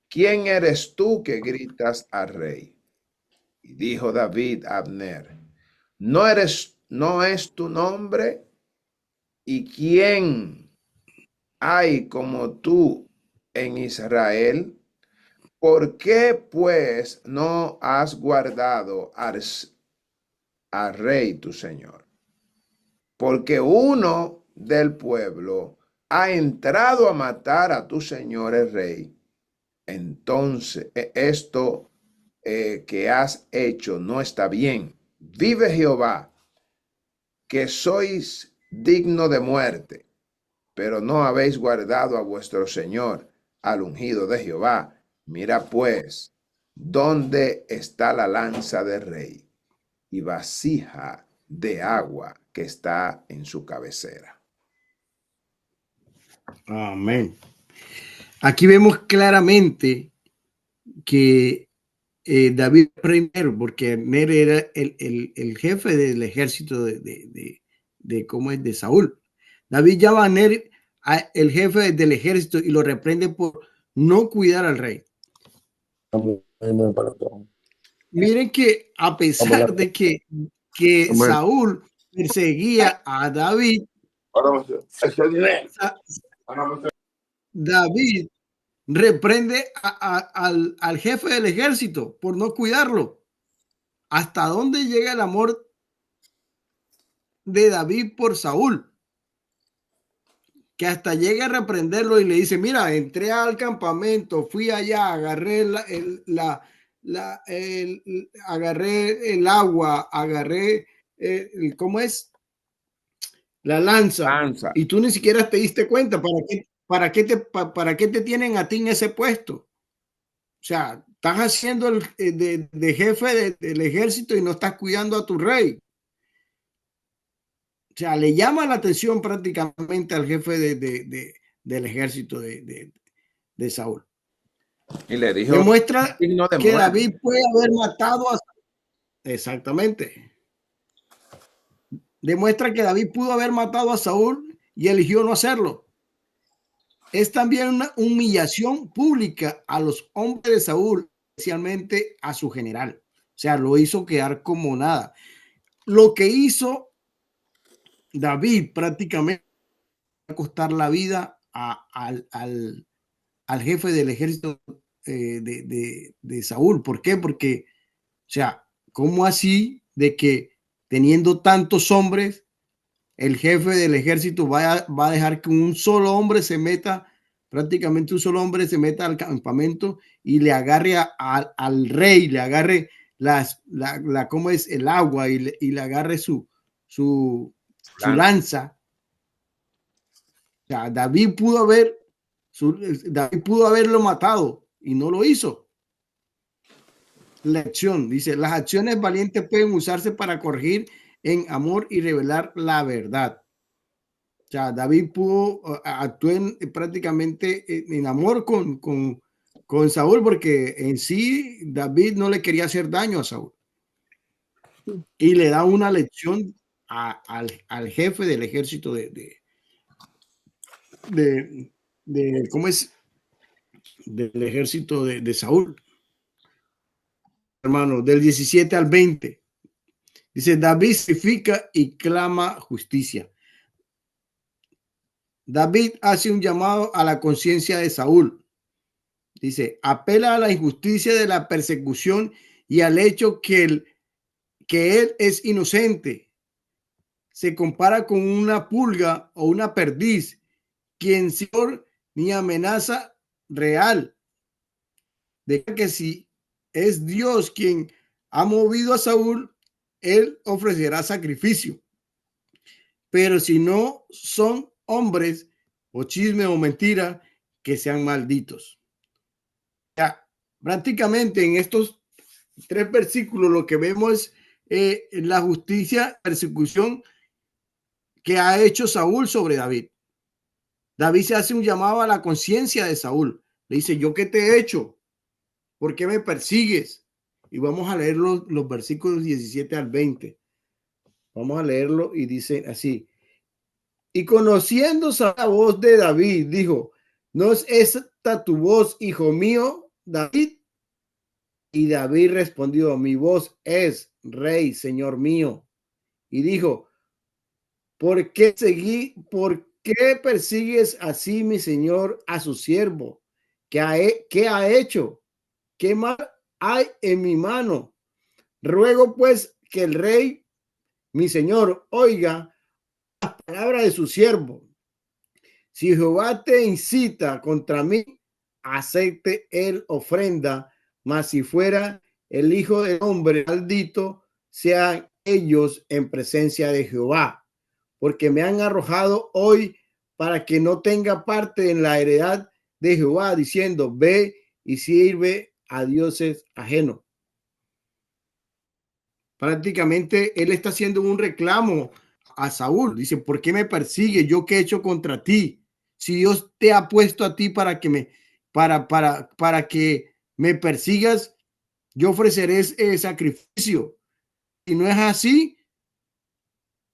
¿quién eres tú que gritas al rey? Y dijo David a Abner, ¿no es tu nombre? ¿Y quién hay como tú en Israel? ¿Por qué pues no has guardado al rey tu señor? Porque uno del pueblo ha entrado a matar a tu señor el rey. Entonces, esto que has hecho no está bien. Vive Jehová, que sois digno de muerte, pero no habéis guardado a vuestro Señor, al ungido de Jehová. Mira pues, ¿dónde está la lanza del rey y vasija de agua que está en su cabecera? Amén. Aquí vemos claramente que David primero, porque Ner era el jefe del ejército de cómo es de Saúl. David llama a Ner el jefe del ejército y lo reprende por no cuidar al rey. Miren que a pesar de que Saúl perseguía a David, David reprende al jefe del ejército por no cuidarlo. ¿Hasta dónde llega el amor de David por Saúl? Que hasta llega a reprenderlo y le dice, mira, entré al campamento, fui allá, agarré agarré el agua, agarré, ¿cómo es? La lanza. Lanza. Y tú ni siquiera te diste cuenta. ¿Para qué te tienen a ti en ese puesto? O sea, estás haciendo de jefe del ejército y no estás cuidando a tu rey. O sea, le llama la atención prácticamente al jefe del ejército de Saúl. Y le dijo, Demuestra digno de que muerte. David puede haber matado a... Exactamente. Demuestra que David pudo haber matado a Saúl y eligió no hacerlo. Es también una humillación pública a los hombres de Saúl, especialmente a su general. O sea, lo hizo quedar como nada. Lo que hizo David prácticamente va a costar la vida al jefe del ejército de Saúl. ¿Por qué? Porque, o sea, ¿cómo así de que teniendo tantos hombres, el jefe del ejército va a dejar que un solo hombre se meta, prácticamente un solo hombre se meta al campamento y le agarre al rey, le agarre cómo es el agua y le agarre su lanza? O sea, David pudo haberlo matado y no lo hizo. Lección, dice, las acciones valientes pueden usarse para corregir en amor y revelar la verdad. O sea, David actuó prácticamente en amor con Saúl, porque en sí David no le quería hacer daño a Saúl. Y le da una lección al jefe del ejército ¿cómo es? Del ejército de Saúl. Hermano, del 17 al 20. Dice, David significa y clama justicia. David hace un llamado a la conciencia de Saúl. Dice, apela a la injusticia de la persecución y al hecho que él es inocente. Se compara con una pulga o una perdiz, quien ni amenaza real. De que si es Dios quien ha movido a Saúl, él ofrecerá sacrificio. pero si no son hombres o chisme o mentira, que sean malditos. Ya, prácticamente en estos 3 versículos lo que vemos es la justicia, persecución que ha hecho Saúl sobre David. David se hace un llamado a la conciencia de Saúl. Le dice, ¿yo qué te he hecho? ¿Por qué me persigues? Y vamos a leer los versículos 17 al 20. Vamos a leerlo y dice así. Y conociendo la voz de David, dijo, ¿no es esta tu voz, hijo mío, David? Y David respondió, mi voz es, rey, señor mío. Y dijo, ¿por qué persigues así, mi señor, a su siervo? ¿Qué ha hecho? ¿Qué mal hay en mi mano? Ruego pues que el rey, mi señor, oiga la palabra de su siervo. Si Jehová te incita contra mí, acepte él ofrenda, mas si fuera el hijo del hombre maldito, sean ellos en presencia de Jehová, porque me han arrojado hoy para que no tenga parte en la heredad de Jehová, diciendo, ve y sirve a dioses ajenos. Prácticamente él está haciendo un reclamo a Saúl. Dice, ¿por qué me persigue? ¿Yo qué he hecho contra ti? Si Dios te ha puesto a ti para que me persigas, yo ofreceré sacrificio. Si no es así,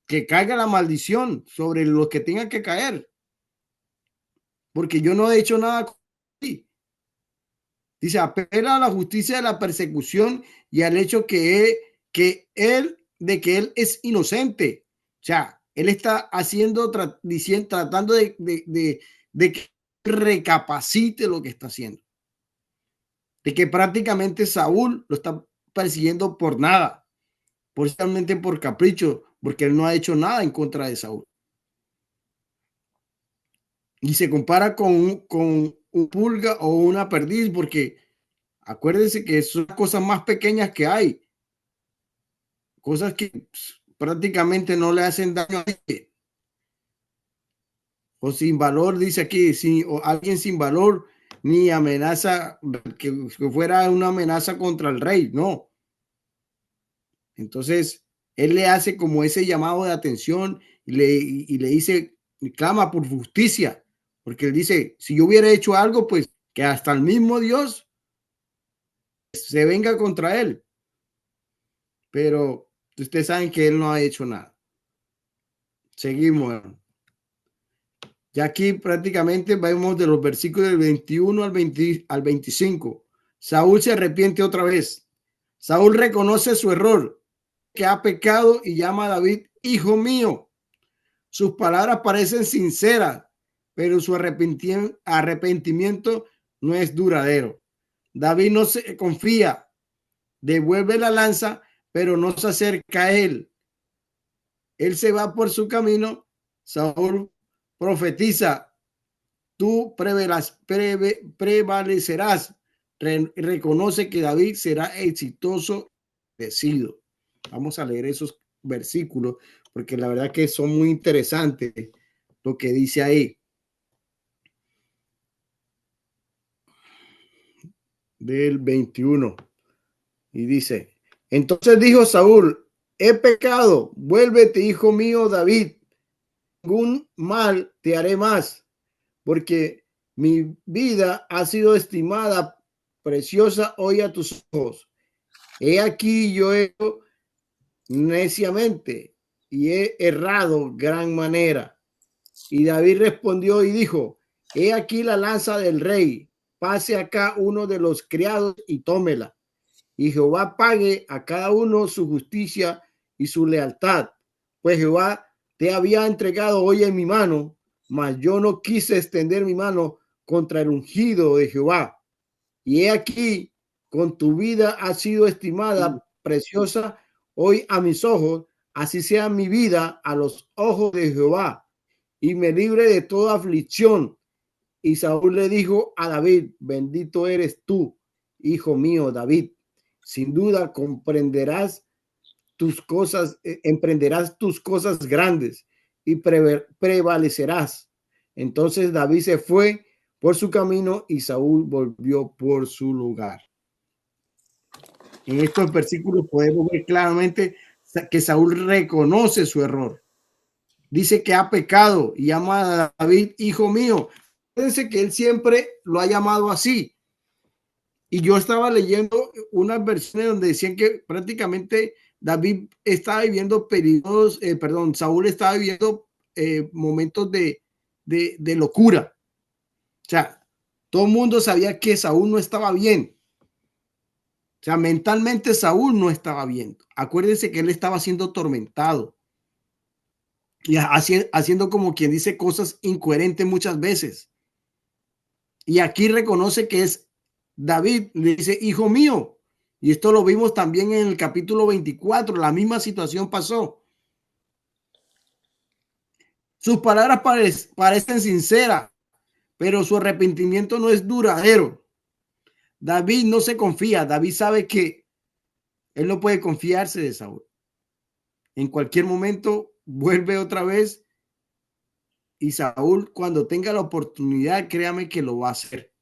que caiga la maldición sobre los que tengan que caer. Porque yo no he hecho nada contra ti. Dice, apela a la justicia de la persecución y al hecho que él es inocente. O sea, él está haciendo, tratando de que recapacite lo que está haciendo. De que prácticamente Saúl lo está persiguiendo por nada, solamente por capricho, porque él no ha hecho nada en contra de Saúl. Y se compara con un pulga o una perdiz, porque acuérdense que son las cosas más pequeñas que hay. Cosas que prácticamente no le hacen daño a nadie. O sin valor, dice aquí, o alguien sin valor, ni amenaza, que fuera una amenaza contra el rey, no. Entonces, él le hace como ese llamado de atención y le dice, clama por justicia, porque él dice, si yo hubiera hecho algo, pues que hasta el mismo Dios se venga contra él. Pero ustedes saben que él no ha hecho nada. Seguimos. Ya aquí prácticamente vemos de los versículos del 21 al 25. Saúl se arrepiente otra vez. Saúl reconoce su error, que ha pecado y llama a David, hijo mío. Sus palabras parecen sinceras, pero su arrepentimiento no es duradero. David no se confía, devuelve la lanza, pero no se acerca a él. Él se va por su camino. Saúl profetiza, tú prevalecerás. Reconoce que David será exitoso, bendecido. Vamos a leer esos versículos porque la verdad que son muy interesantes lo que dice ahí. Del 21. Y dice, entonces dijo Saúl, he pecado, vuélvete, hijo mío David, ningún mal te haré más, porque mi vida ha sido estimada preciosa hoy a tus ojos. He aquí yo he neciamente y he errado gran manera. Y David respondió y dijo, he aquí la lanza del rey, pase acá uno de los criados y tómela. Y Jehová pague a cada uno su justicia y su lealtad, pues Jehová te había entregado hoy en mi mano, mas yo no quise extender mi mano contra el ungido de Jehová. Y he aquí, con tu vida ha sido estimada preciosa hoy a mis ojos, así sea mi vida a los ojos de Jehová, y me libre de toda aflicción. Y Saúl le dijo a David, bendito eres tú, hijo mío David. Sin duda emprenderás tus cosas grandes, y prevalecerás. Entonces David se fue por su camino y Saúl volvió por su lugar. En estos versículos podemos ver claramente que Saúl reconoce su error. Dice que ha pecado y llama a David hijo mío. Fíjense que él siempre lo ha llamado así. Y yo estaba leyendo unas versiones donde decían que prácticamente David estaba viviendo periodos, Saúl estaba viviendo momentos de locura. O sea, todo el mundo sabía que Saúl no estaba bien. O sea, mentalmente Saúl no estaba bien. Acuérdense que él estaba siendo atormentado y haciendo como quien dice cosas incoherentes muchas veces. Y aquí reconoce que es David, le dice, hijo mío. Y esto lo vimos también en el capítulo 24. La misma situación pasó. Sus palabras parecen sinceras, pero su arrepentimiento no es duradero. David no se confía. David sabe que él no puede confiarse de Saúl. En cualquier momento vuelve otra vez y Saúl, cuando tenga la oportunidad, créame que lo va a hacer.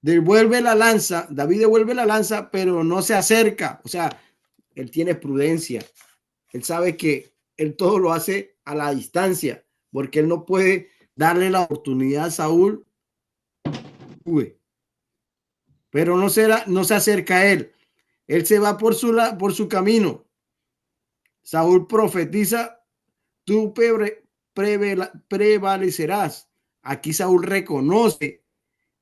Devuelve la lanza, David devuelve la lanza, pero no se acerca. O sea, él tiene prudencia. Él sabe que él todo lo hace a la distancia, porque él no puede darle la oportunidad a Saúl. Pero no se acerca a él. Él se va por su camino. Saúl profetiza, tú prevalecerás. Aquí Saúl reconoce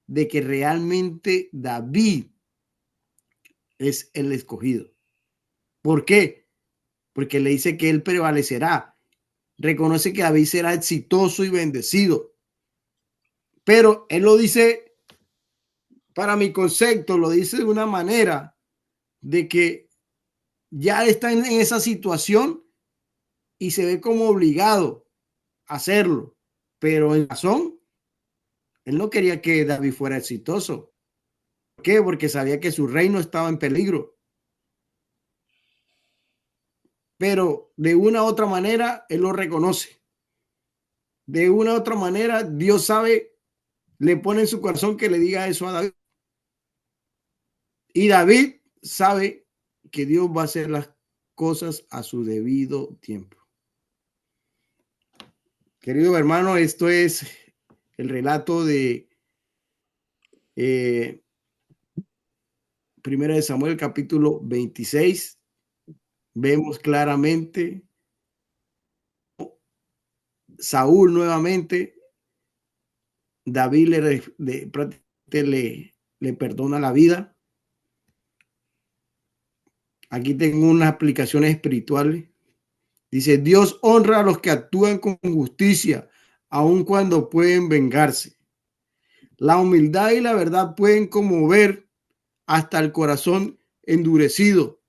de que realmente David es el escogido. ¿Por qué? Porque le dice que él prevalecerá. Reconoce que David será exitoso y bendecido. Pero él lo dice, para mi concepto, lo dice de una manera de que ya está en esa situación y se ve como obligado a hacerlo. Pero en razón, él no quería que David fuera exitoso. ¿Por qué? Porque sabía que su reino estaba en peligro. Pero de una u otra manera, él lo reconoce. De una u otra manera, Dios sabe, le pone en su corazón que le diga eso a David. Y David sabe que Dios va a hacer las cosas a su debido tiempo. Querido hermano, esto es el relato de Primera de Samuel, capítulo 26. Vemos claramente Saúl nuevamente. David le perdona la vida. Aquí tengo unas aplicaciones espirituales. Dice, Dios honra a los que actúan con justicia, aun cuando pueden vengarse. La humildad y la verdad pueden conmover hasta el corazón endurecido.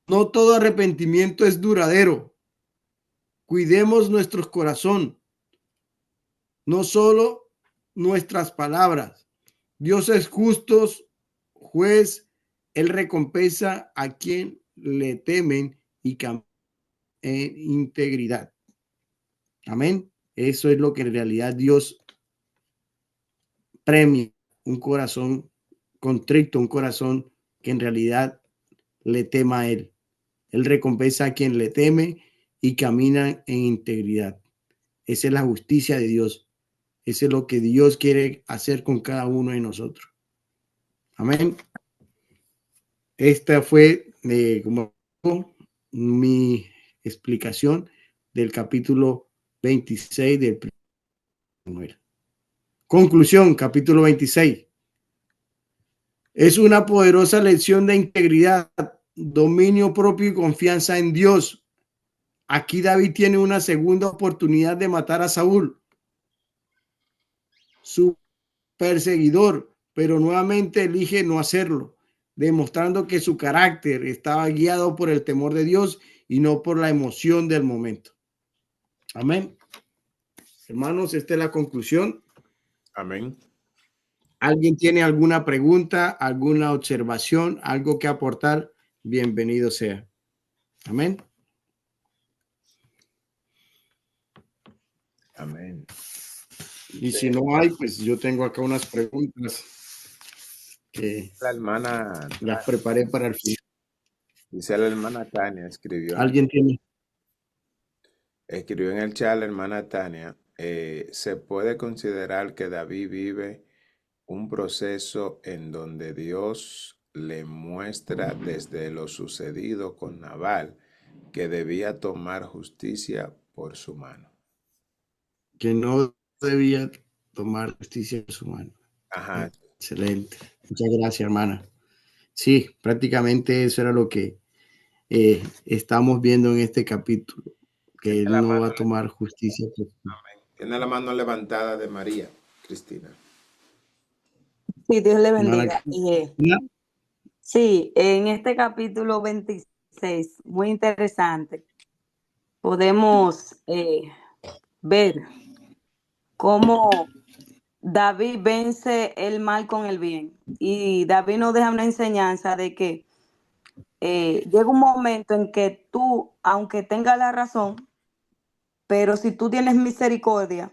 No todo arrepentimiento es duradero. Cuidemos nuestro corazón, no solo nuestras palabras. Dios es justo, juez. Él recompensa a quien le temen y caminan en integridad. Amén. Eso es lo que en realidad Dios premia, un corazón contrito, un corazón que en realidad le tema a Él. Él recompensa a quien le teme y camina en integridad. Esa es la justicia de Dios. Eso es lo que Dios quiere hacer con cada uno de nosotros. Amén. Esta fue como mi explicación del capítulo 26 del Samuel. Conclusión, capítulo 26. Es una poderosa lección de integridad, dominio propio y confianza en Dios. Aquí David tiene una segunda oportunidad de matar a Saúl, su perseguidor, pero nuevamente elige no hacerlo, demostrando que su carácter estaba guiado por el temor de Dios y no por la emoción del momento. Amén. Hermanos, esta es la conclusión. Amén. ¿Alguien tiene alguna pregunta, alguna observación, algo que aportar? Bienvenido sea. Amén. Amén. Y si no hay, pues yo tengo acá unas preguntas que La hermana, las preparé para el final. dice la hermana Tania, ¿Alguien tiene? escribió en el chat la hermana Tania, se puede considerar que David vive un proceso en donde Dios le muestra desde lo sucedido con Nabal que debía tomar justicia por su mano. Que no debía tomar justicia en su mano. Ajá. Excelente. Muchas gracias, hermana. Sí, prácticamente eso era lo que estamos viendo en este capítulo, que Tiene él la no mano, va a tomar justicia. tiene la mano levantada de María, Cristina. Sí, Dios le Hermana, bendiga. Sí, en este capítulo 26, muy interesante, podemos ver cómo David vence el mal con el bien. Y David nos deja una enseñanza de que llega un momento en que tú, aunque tengas la razón, pero si tú tienes misericordia,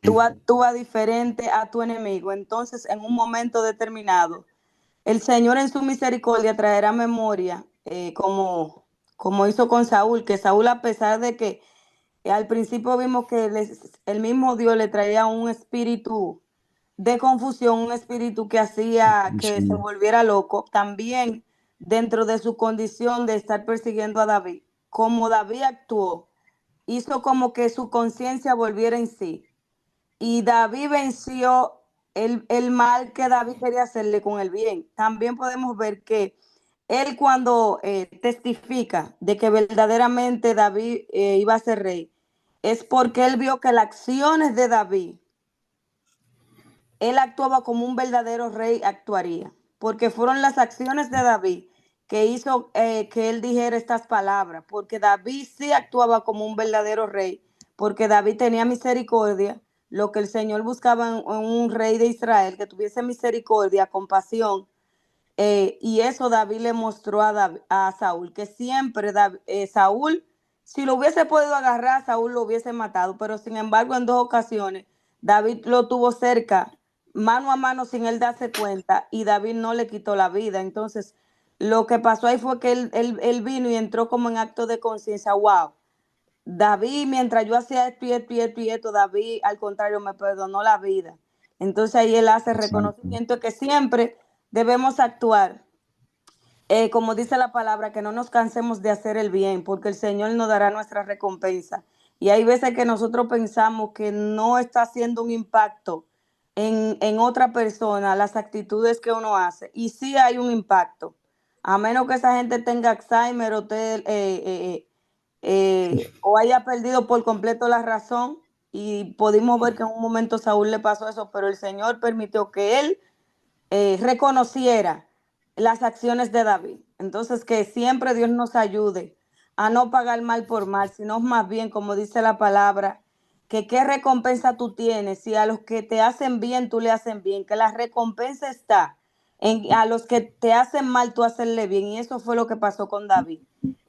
tú actúas diferente a tu enemigo. Entonces, en un momento determinado, el Señor en su misericordia traerá memoria, como hizo con Saúl, que Saúl, a pesar de que al principio vimos que el mismo Dios le traía un espíritu de confusión, un espíritu que hacía que se volviera loco, también dentro de su condición de estar persiguiendo a David, como David actuó, hizo como que su conciencia volviera en sí. Y David venció el mal que David quería hacerle con el bien. También podemos ver que él, cuando testifica de que verdaderamente David iba a ser rey, es porque él vio que las acciones de David, él actuaba como un verdadero rey actuaría, porque fueron las acciones de David que hizo que él dijera estas palabras, porque David sí actuaba como un verdadero rey, porque David tenía misericordia, lo que el Señor buscaba en un rey de Israel, que tuviese misericordia, compasión, y eso David le mostró a Saúl, que siempre Saúl, si lo hubiese podido agarrar, Saúl lo hubiese matado, pero sin embargo en 2 ocasiones David lo tuvo cerca, mano a mano, sin él darse cuenta, y David no le quitó la vida. Entonces, lo que pasó ahí fue que él vino y entró como en acto de conciencia. Wow, David, mientras yo hacía esto y esto y esto y esto, David, al contrario, me perdonó la vida. Entonces ahí él hace reconocimiento que siempre debemos actuar, como dice la palabra, que no nos cansemos de hacer el bien, porque el Señor nos dará nuestra recompensa. Y hay veces que nosotros pensamos que no está haciendo un impacto en otra persona las actitudes que uno hace. Y sí hay un impacto. A menos que esa gente tenga Alzheimer o haya perdido por completo la razón. Y pudimos ver que en un momento Saúl le pasó eso, pero el Señor permitió que él reconociera las acciones de David. Entonces, que siempre Dios nos ayude a no pagar mal por mal, sino más bien, como dice la palabra, que qué recompensa tú tienes si a los que te hacen bien tú le hacen bien, que la recompensa está en a los que te hacen mal tú hacerle bien. Y eso fue lo que pasó con David,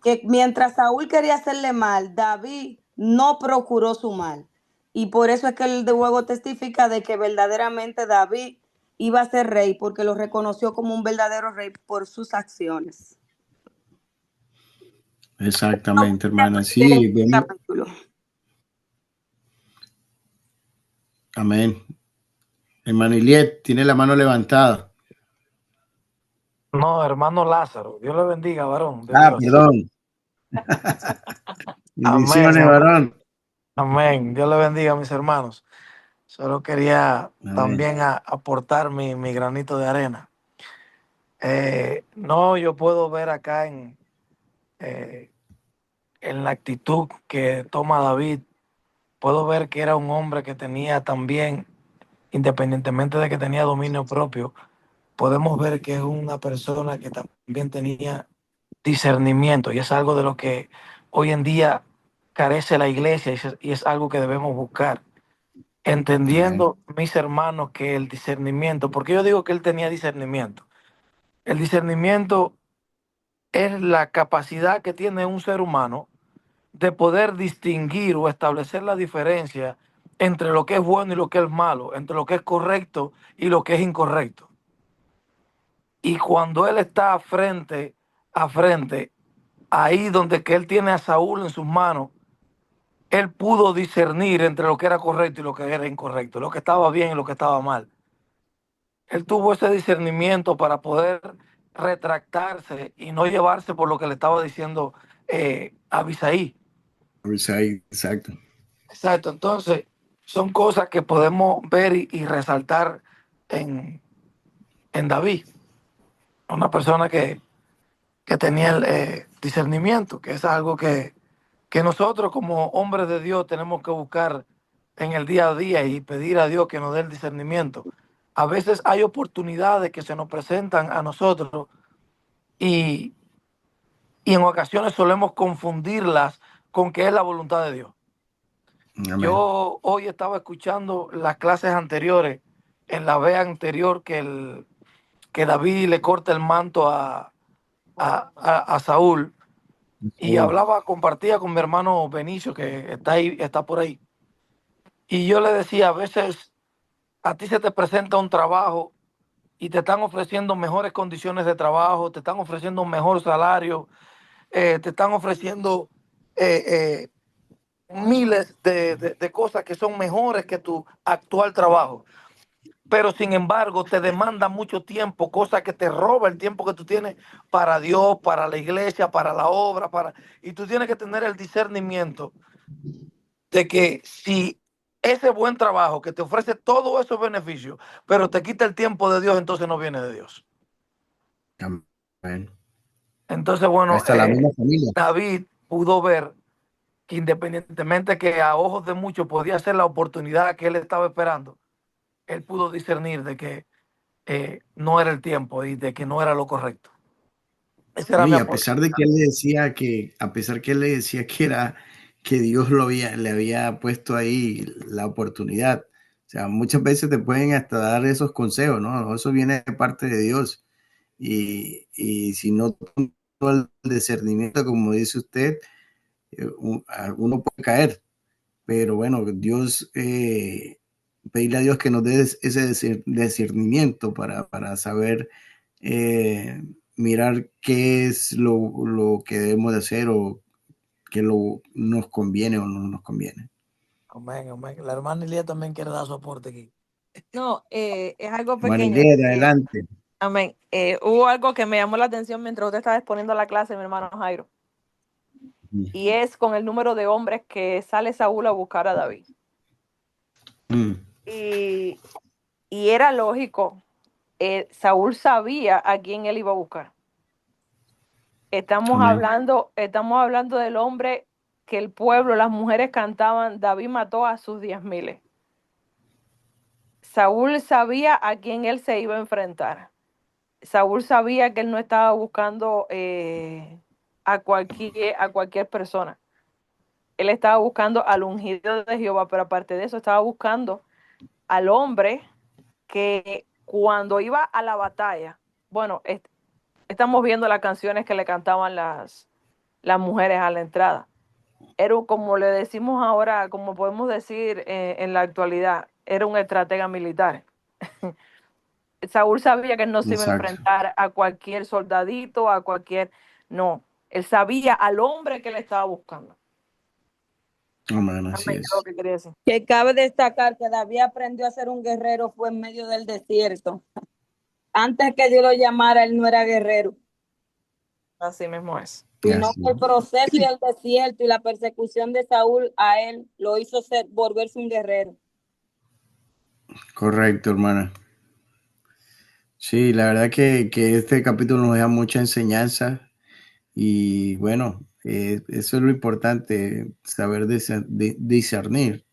que mientras Saúl quería hacerle mal, David no procuró su mal. Y por eso es que él de luego testifica de que verdaderamente David iba a ser rey, porque lo reconoció como un verdadero rey por sus acciones. Exactamente, hermana. Sí, bueno. Amén. Hermano Iliet, tiene la mano levantada. No, hermano Lázaro, Dios le bendiga, varón de Ah, Dios. perdón. Amén, Bendiciones, hermano. varón. Amén. Dios le bendiga, mis hermanos. Solo quería Amén. también aportar mi granito de arena. No, yo puedo ver acá en la actitud que toma David, puedo ver que era un hombre que tenía también, independientemente de que tenía dominio propio, podemos ver que es una persona que también tenía discernimiento, y es algo de lo que hoy en día carece la iglesia, y es algo que debemos buscar. Entendiendo, mis hermanos, que el discernimiento, porque yo digo que él tenía discernimiento. El discernimiento es la capacidad que tiene un ser humano de poder distinguir o establecer la diferencia entre lo que es bueno y lo que es malo, entre lo que es correcto y lo que es incorrecto. Y cuando él está frente a frente, ahí donde que él tiene a Saúl en sus manos, él pudo discernir entre lo que era correcto y lo que era incorrecto, lo que estaba bien y lo que estaba mal. Él tuvo ese discernimiento para poder retractarse y no llevarse por lo que le estaba diciendo Abisaí. Abisai, exacto. Exacto, entonces son cosas que podemos ver y resaltar en David, una persona que tenía el discernimiento, que es algo que nosotros como hombres de Dios tenemos que buscar en el día a día y pedir a Dios que nos dé el discernimiento. A veces hay oportunidades que se nos presentan a nosotros y, y en ocasiones solemos confundirlas con que es la voluntad de Dios. Amén. Yo hoy estaba escuchando las clases anteriores, en la vez anterior que David le corta el manto a Saúl, y hablaba, compartía con mi hermano Benicio, que está ahí, está por ahí. Y yo le decía, a veces a ti se te presenta un trabajo y te están ofreciendo mejores condiciones de trabajo, te están ofreciendo un mejor salario, te están ofreciendo eh, miles de cosas que son mejores que tu actual trabajo. Pero sin embargo te demanda mucho tiempo, cosa que te roba el tiempo que tú tienes para Dios, para la iglesia, para la obra, y tú tienes que tener el discernimiento de que si ese buen trabajo que te ofrece todos esos beneficios, pero te quita el tiempo de Dios, entonces no viene de Dios. Amén. Entonces, bueno, Hasta la misma familia. David pudo ver que independientemente que a ojos de muchos podía ser la oportunidad que él estaba esperando, él pudo discernir de que no era el tiempo y de que no era lo correcto. Ese era No, mi y a aporte. pesar de que él le decía a pesar que él le decía que era que Dios le había puesto ahí la oportunidad. O sea, muchas veces te pueden hasta dar esos consejos, ¿no? Eso viene de parte de Dios. Y si no todo el discernimiento, como dice usted, uno puede caer. Pero bueno, Dios, pedirle a Dios que nos dé ese discernimiento para saber mirar qué es lo que debemos de hacer o qué nos conviene o no nos conviene. Amén, amén. La hermana Elia también quiere dar su aporte aquí. No, es algo pequeño. Manilé, adelante. Amén. Hubo algo que me llamó la atención mientras usted estaba exponiendo la clase, mi hermano Jairo. Y es con el número de hombres que sale Saúl a buscar a David. Y era lógico. Saúl sabía a quién él iba a buscar. Estamos hablando del hombre que el pueblo, las mujeres cantaban, David mató a sus 10,000. Saúl sabía a quién él se iba a enfrentar. Saúl sabía que él no estaba buscando a cualquier persona. Él estaba buscando al ungido de Jehová, pero aparte de eso estaba buscando al hombre que cuando iba a la batalla, bueno, estamos viendo las canciones que le cantaban las mujeres a la entrada. Era, como le decimos ahora, como podemos decir en la actualidad, era un estratega militar. Saúl sabía que él no se iba a enfrentar a cualquier soldadito, no, él sabía al hombre que le estaba buscando. Amén, así es. Lo que quería decir. Que cabe destacar que David aprendió a ser un guerrero fue en medio del desierto. Antes que Dios lo llamara, él no era guerrero. Así mismo es. Sino que el proceso y el desierto y la persecución de Saúl a él lo hizo volverse un guerrero. Correcto, hermana. Sí, la verdad que este capítulo nos da mucha enseñanza y bueno, eso es lo importante, saber discernir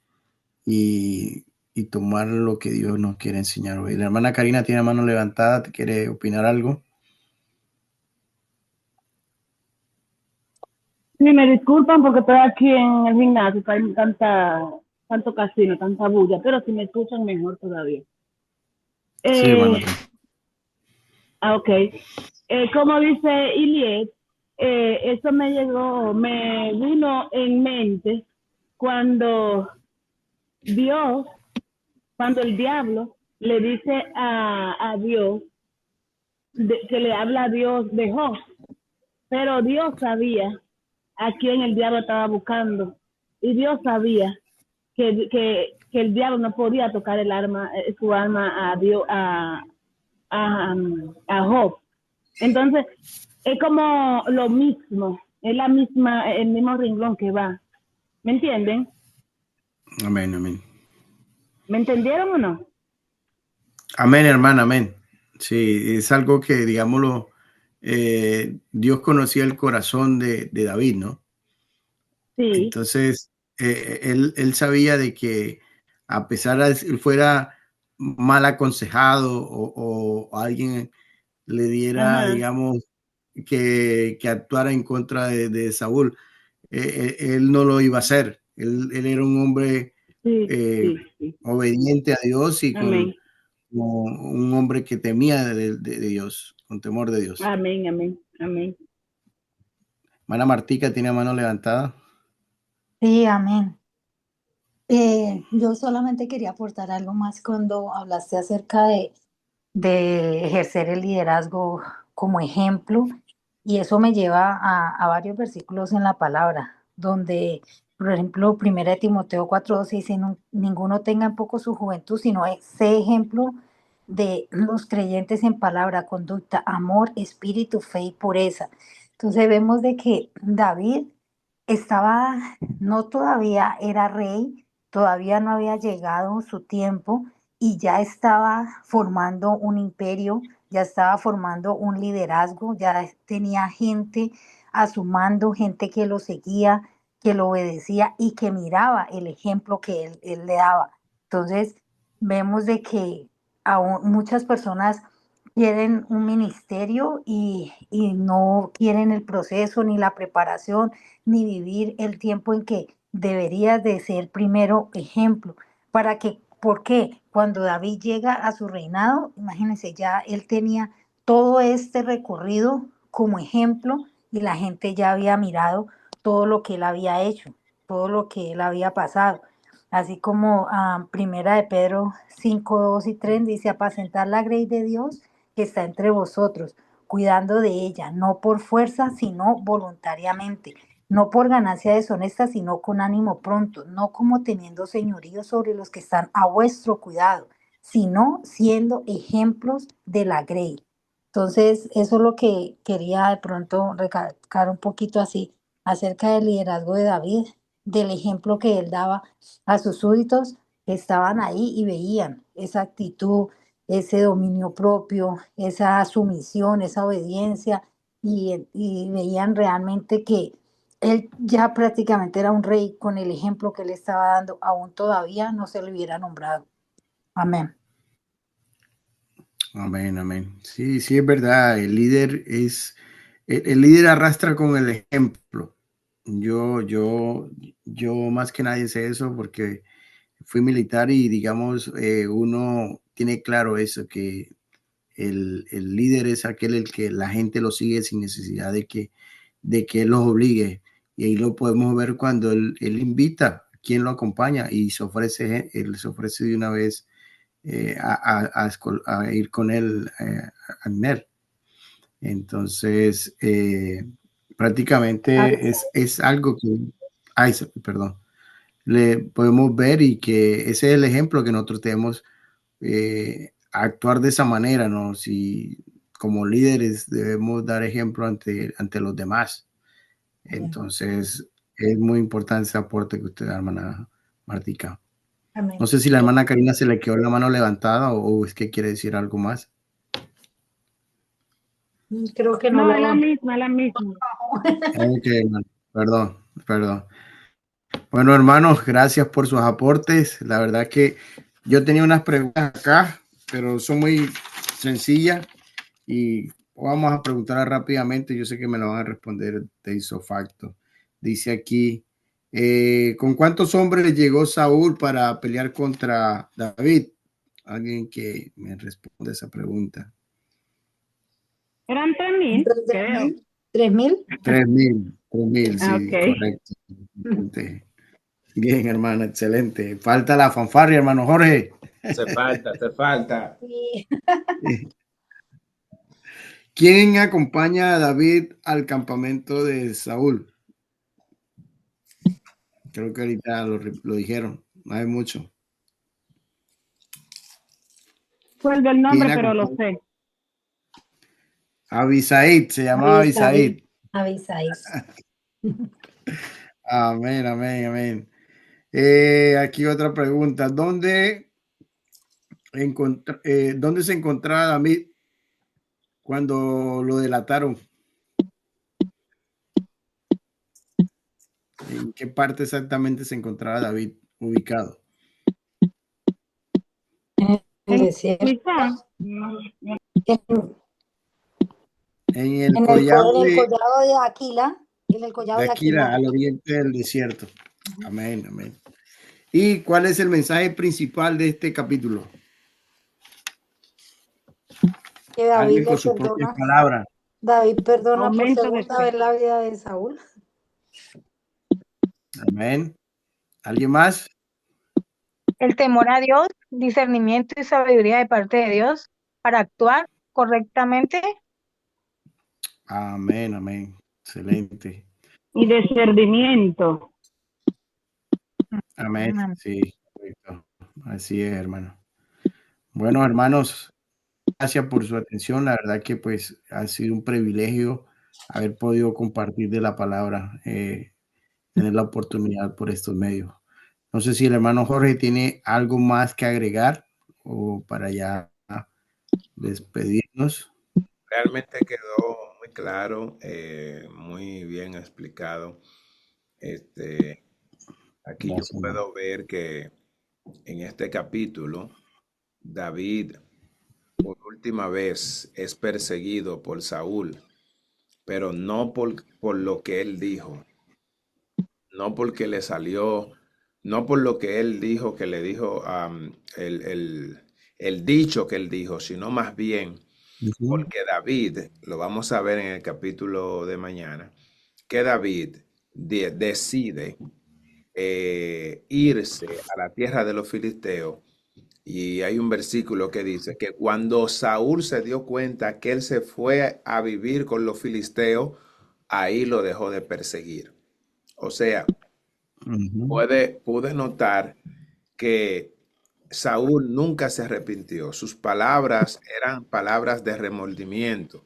y tomar lo que Dios nos quiere enseñar hoy. La hermana Karina tiene la mano levantada, ¿te quiere opinar algo? Sí, me disculpan porque estoy aquí en el gimnasio, hay tanto casino, tanta bulla, pero si me escuchan mejor todavía. Sí, hermano. Ok. Como dice Iliet, eso me vino en mente cuando Dios, cuando el diablo le dice a Dios, que le habla a Dios de Job, pero Dios sabía a quién el diablo estaba buscando y Dios sabía que el diablo no podía tocar su alma a Dios, a Job. Entonces, es como lo mismo, es el mismo renglón que va. ¿Me entienden? Amén, amén. ¿Me entendieron o no? Amén, hermana, amén. Sí, es algo que, digámoslo, Dios conocía el corazón de David, ¿no? Sí. Entonces, él sabía de que a pesar de que él fuera mal aconsejado o alguien le diera, Ajá. digamos, que actuara en contra de Saúl, él no lo iba a hacer. Él era un hombre Sí, eh, sí, sí. obediente a Dios y Amén. como un hombre que temía de Dios, con temor de Dios. Amén, amén, amén. Hermana Martica tiene mano levantada. Sí, amén. Yo solamente quería aportar algo más cuando hablaste acerca de ejercer el liderazgo como ejemplo, y eso me lleva a varios versículos en la palabra, donde, por ejemplo, 1 Timoteo 4:12 dice, ninguno tenga en poco su juventud, sino sé ejemplo de los creyentes en palabra, conducta, amor, espíritu, fe y pureza. Entonces vemos de que David estaba, no todavía era rey, todavía no había llegado su tiempo y ya estaba formando un imperio, ya estaba formando un liderazgo, ya tenía gente a su mando, gente que lo seguía, que lo obedecía y que miraba el ejemplo que él le daba. Entonces, vemos de que aún muchas personas quieren un ministerio y no quieren el proceso ni la preparación ni vivir el tiempo en que deberías de ser primero ejemplo. Para que, ¿por qué? Cuando David llega a su reinado, imagínense, ya él tenía todo este recorrido como ejemplo y la gente ya había mirado todo lo que él había hecho, todo lo que él había pasado. Así como Primera de Pedro 5:2 y 3 dice, apacentar la grey de Dios que está entre vosotros, cuidando de ella, no por fuerza, sino voluntariamente, no por ganancia deshonesta, sino con ánimo pronto, no como teniendo señorío sobre los que están a vuestro cuidado, sino siendo ejemplos de la grey. Entonces, eso es lo que quería de pronto recalcar un poquito así acerca del liderazgo de David, del ejemplo que él daba a sus súbditos que estaban ahí y veían esa actitud, ese dominio propio, esa sumisión, esa obediencia, y veían realmente que él ya prácticamente era un rey con el ejemplo que él estaba dando, aún todavía no se le hubiera nombrado. Amén. Amén, amén. Sí, sí, es verdad. El líder arrastra con el ejemplo. Yo más que nadie sé eso porque fui militar y digamos, uno tiene claro eso, que el líder es aquel el que la gente lo sigue sin necesidad de que él los obligue. Y ahí lo podemos ver cuando él invita a quien lo acompaña y él se ofrece de una vez a ir con él a Ner. Entonces, prácticamente es algo que, ay, perdón, le podemos ver y que ese es el ejemplo que nosotros tenemos, actuar de esa manera, ¿no? Si como líderes debemos dar ejemplo ante los demás. Entonces, es muy importante ese aporte que usted da, hermana Martica. No Amén. sé si la hermana Karina se le quedó la mano levantada o es que quiere decir algo más. Creo que no No, es la lo... misma, es la misma. Ok, hermano. Perdón, perdón. Bueno, hermanos, gracias por sus aportes. La verdad que yo tenía unas preguntas acá, pero son muy sencillas y vamos a preguntarlas rápidamente. Yo sé que me lo van a responder de ipso facto. Dice aquí, ¿con cuántos hombres llegó Saúl para pelear contra David? Alguien que me responda esa pregunta. Eran 3,000, creo. 3.000. 3.000, sí, Ok. correcto. Bien, hermana, excelente. Falta la fanfarria, hermano Jorge. Hace falta, hace falta. Sí. ¿Quién acompaña a David al campamento de Saúl? Creo que ahorita lo dijeron, no hay mucho. Recuerdo el nombre, ¿Quién pero lo acompaña? sé. Abisaid, se llamaba Abisaid. Avisaí. Amén, amén, amén. Aquí otra pregunta. ¿Dónde se encontraba David cuando lo delataron? ¿En qué parte exactamente se encontraba David ubicado? En el En desierto. Quizá, En, En el en collado el collado de Aquila. En el collado de de Aquila, Aquila. al oriente del desierto. Amén, amén. ¿Y cuál es el mensaje principal de este capítulo? Que David Alguien le con sus propias perdona. palabras. David perdona por aumento de segunda fe. vez la vida de Saúl. Amén. ¿Alguien más? El temor a Dios, discernimiento y sabiduría de parte de Dios para actuar correctamente. Amén, amén. Excelente. Y discernimiento. Amén. Sí, correcto. Así es, hermano. Bueno, hermanos, gracias por su atención. La verdad que pues ha sido un privilegio haber podido compartir de la palabra, tener la oportunidad por estos medios. No sé si el hermano Jorge tiene algo más que agregar o para ya despedirnos. Realmente quedó muy claro, muy bien explicado. Aquí yo Gracias, hermano. puedo ver que en este capítulo David por última vez es perseguido por Saúl, pero no por lo que él dijo, no porque le salió, no por lo que él dijo, que le dijo el dicho que él dijo, sino más bien Ujú. porque David, lo vamos a ver en el capítulo de mañana, que David decide irse a la tierra de los filisteos. Y hay un versículo que dice que cuando Saúl se dio cuenta que él se fue a vivir con los filisteos, ahí lo dejó de perseguir. O sea, Ujú. pude notar que Saúl nunca se arrepintió. Sus palabras eran palabras de remordimiento,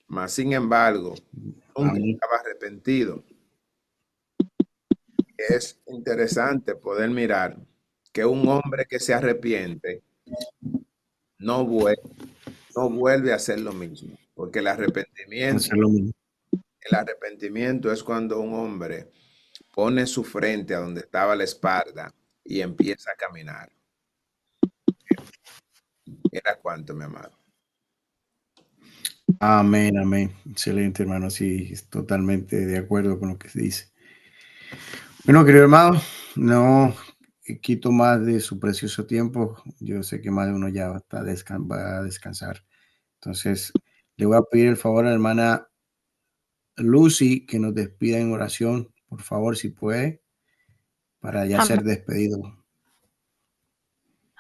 mas sin embargo, nunca Amén. estaba arrepentido. Es interesante poder mirar que un hombre que se arrepiente no vuelve, no vuelve a hacer lo mismo, porque Hacer lo mismo. el arrepentimiento es cuando un hombre pone su frente a donde estaba la espalda y empieza a caminar. ¿Era cuánto, mi amado? Amén, amén. Excelente, hermano. Sí, es totalmente de acuerdo con lo que se dice. Bueno, querido hermano, no quito más de su precioso tiempo. Yo sé que más de uno ya va a descansar. Entonces, le voy a pedir el favor a la hermana Lucy que nos despida en oración, por favor, si puede, para ya ser despedido.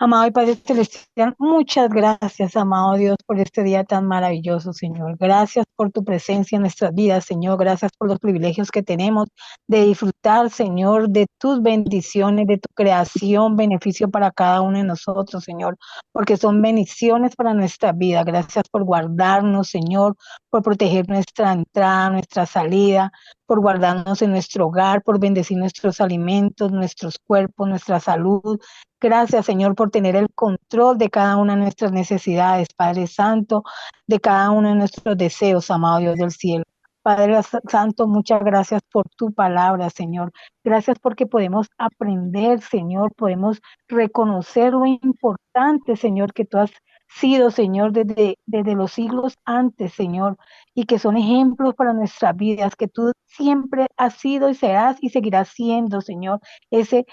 Amado y Padre Celestial, muchas gracias, amado Dios, por este día tan maravilloso, Señor. Gracias por tu presencia en nuestras vidas, Señor. Gracias por los privilegios que tenemos de disfrutar, Señor, de tus bendiciones, de tu creación, beneficio para cada uno de nosotros, Señor, porque son bendiciones para nuestra vida. Gracias por guardarnos, Señor, por proteger nuestra entrada, nuestra salida, por guardarnos en nuestro hogar, por bendecir nuestros alimentos, nuestros cuerpos, nuestra salud. Gracias, Señor, por tener el control de cada una de nuestras necesidades, Padre Santo, de cada uno de nuestros deseos, amado Dios del cielo. Padre Santo, muchas gracias por tu palabra, Señor. Gracias porque podemos aprender, Señor, podemos reconocer lo importante, Señor, que tú has sido, Señor, desde los siglos antes, Señor, y que son ejemplos para nuestras vidas, que tú siempre has sido y serás y seguirás siendo, Señor, ese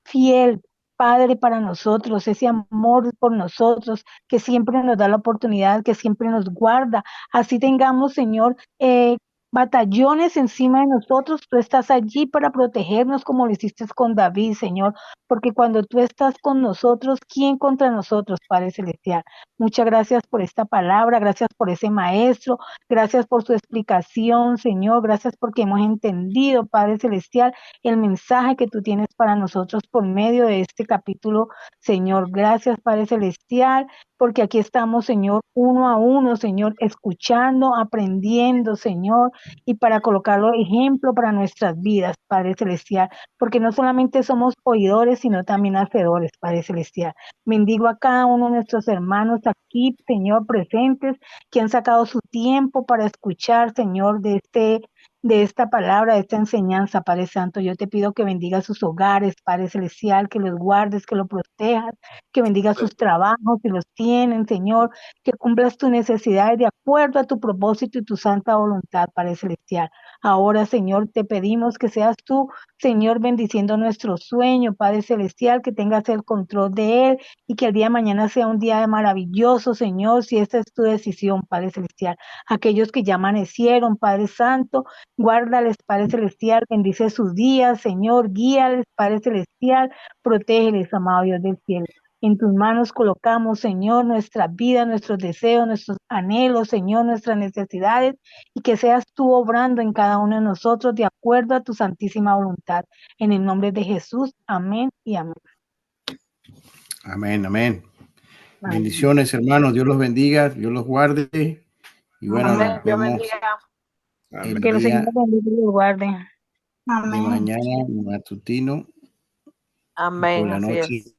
fiel Padre para nosotros, ese amor por nosotros, que siempre nos da la oportunidad, que siempre nos guarda. Así tengamos, Señor, batallones encima de nosotros, tú estás allí para protegernos como lo hiciste con David, Señor, porque cuando tú estás con nosotros, ¿quién contra nosotros, Padre Celestial? Muchas gracias por esta palabra, gracias por ese maestro, gracias por su explicación, Señor, gracias porque hemos entendido, Padre Celestial, el mensaje que tú tienes para nosotros por medio de este capítulo, Señor. Gracias, Padre Celestial, porque aquí estamos, Señor, uno a uno, Señor, escuchando, aprendiendo, Señor, y para colocarlo ejemplo para nuestras vidas, Padre Celestial, porque no solamente somos oidores, sino también hacedores, Padre Celestial. Bendigo a cada uno de nuestros hermanos aquí, Señor, presentes, que han sacado su tiempo para escuchar, Señor, de esta palabra, de esta enseñanza, Padre Santo. Yo te pido que bendiga sus hogares, Padre Celestial, que los guardes, que los protejas, que bendiga sus trabajos, que los tienen, Señor, que cumplas tus necesidades de acuerdo a tu propósito y tu santa voluntad, Padre Celestial. Ahora, Señor, te pedimos que seas tú, Señor, bendiciendo nuestro sueño, Padre Celestial, que tengas el control de él y que el día de mañana sea un día maravilloso, Señor, si esta es tu decisión, Padre Celestial. Aquellos que ya amanecieron, Padre Santo, guárdales, Padre Celestial, bendice sus días, Señor, guíales, Padre Celestial, protégeles, amado Dios del cielo. En tus manos colocamos, Señor, nuestra vida, nuestros deseos, nuestros anhelos, Señor, nuestras necesidades, y que seas tú obrando en cada uno de nosotros de acuerdo a tu santísima voluntad. En el nombre de Jesús, amén y amén. Amén, amén. Amén. Bendiciones, hermanos. Dios los bendiga, Dios los guarde. Y bueno, Amén. nos Dios vemos bendiga. el Que los día Señor bendiga y los guarde. de mañana, matutino, y por Amén. la Así noche. es.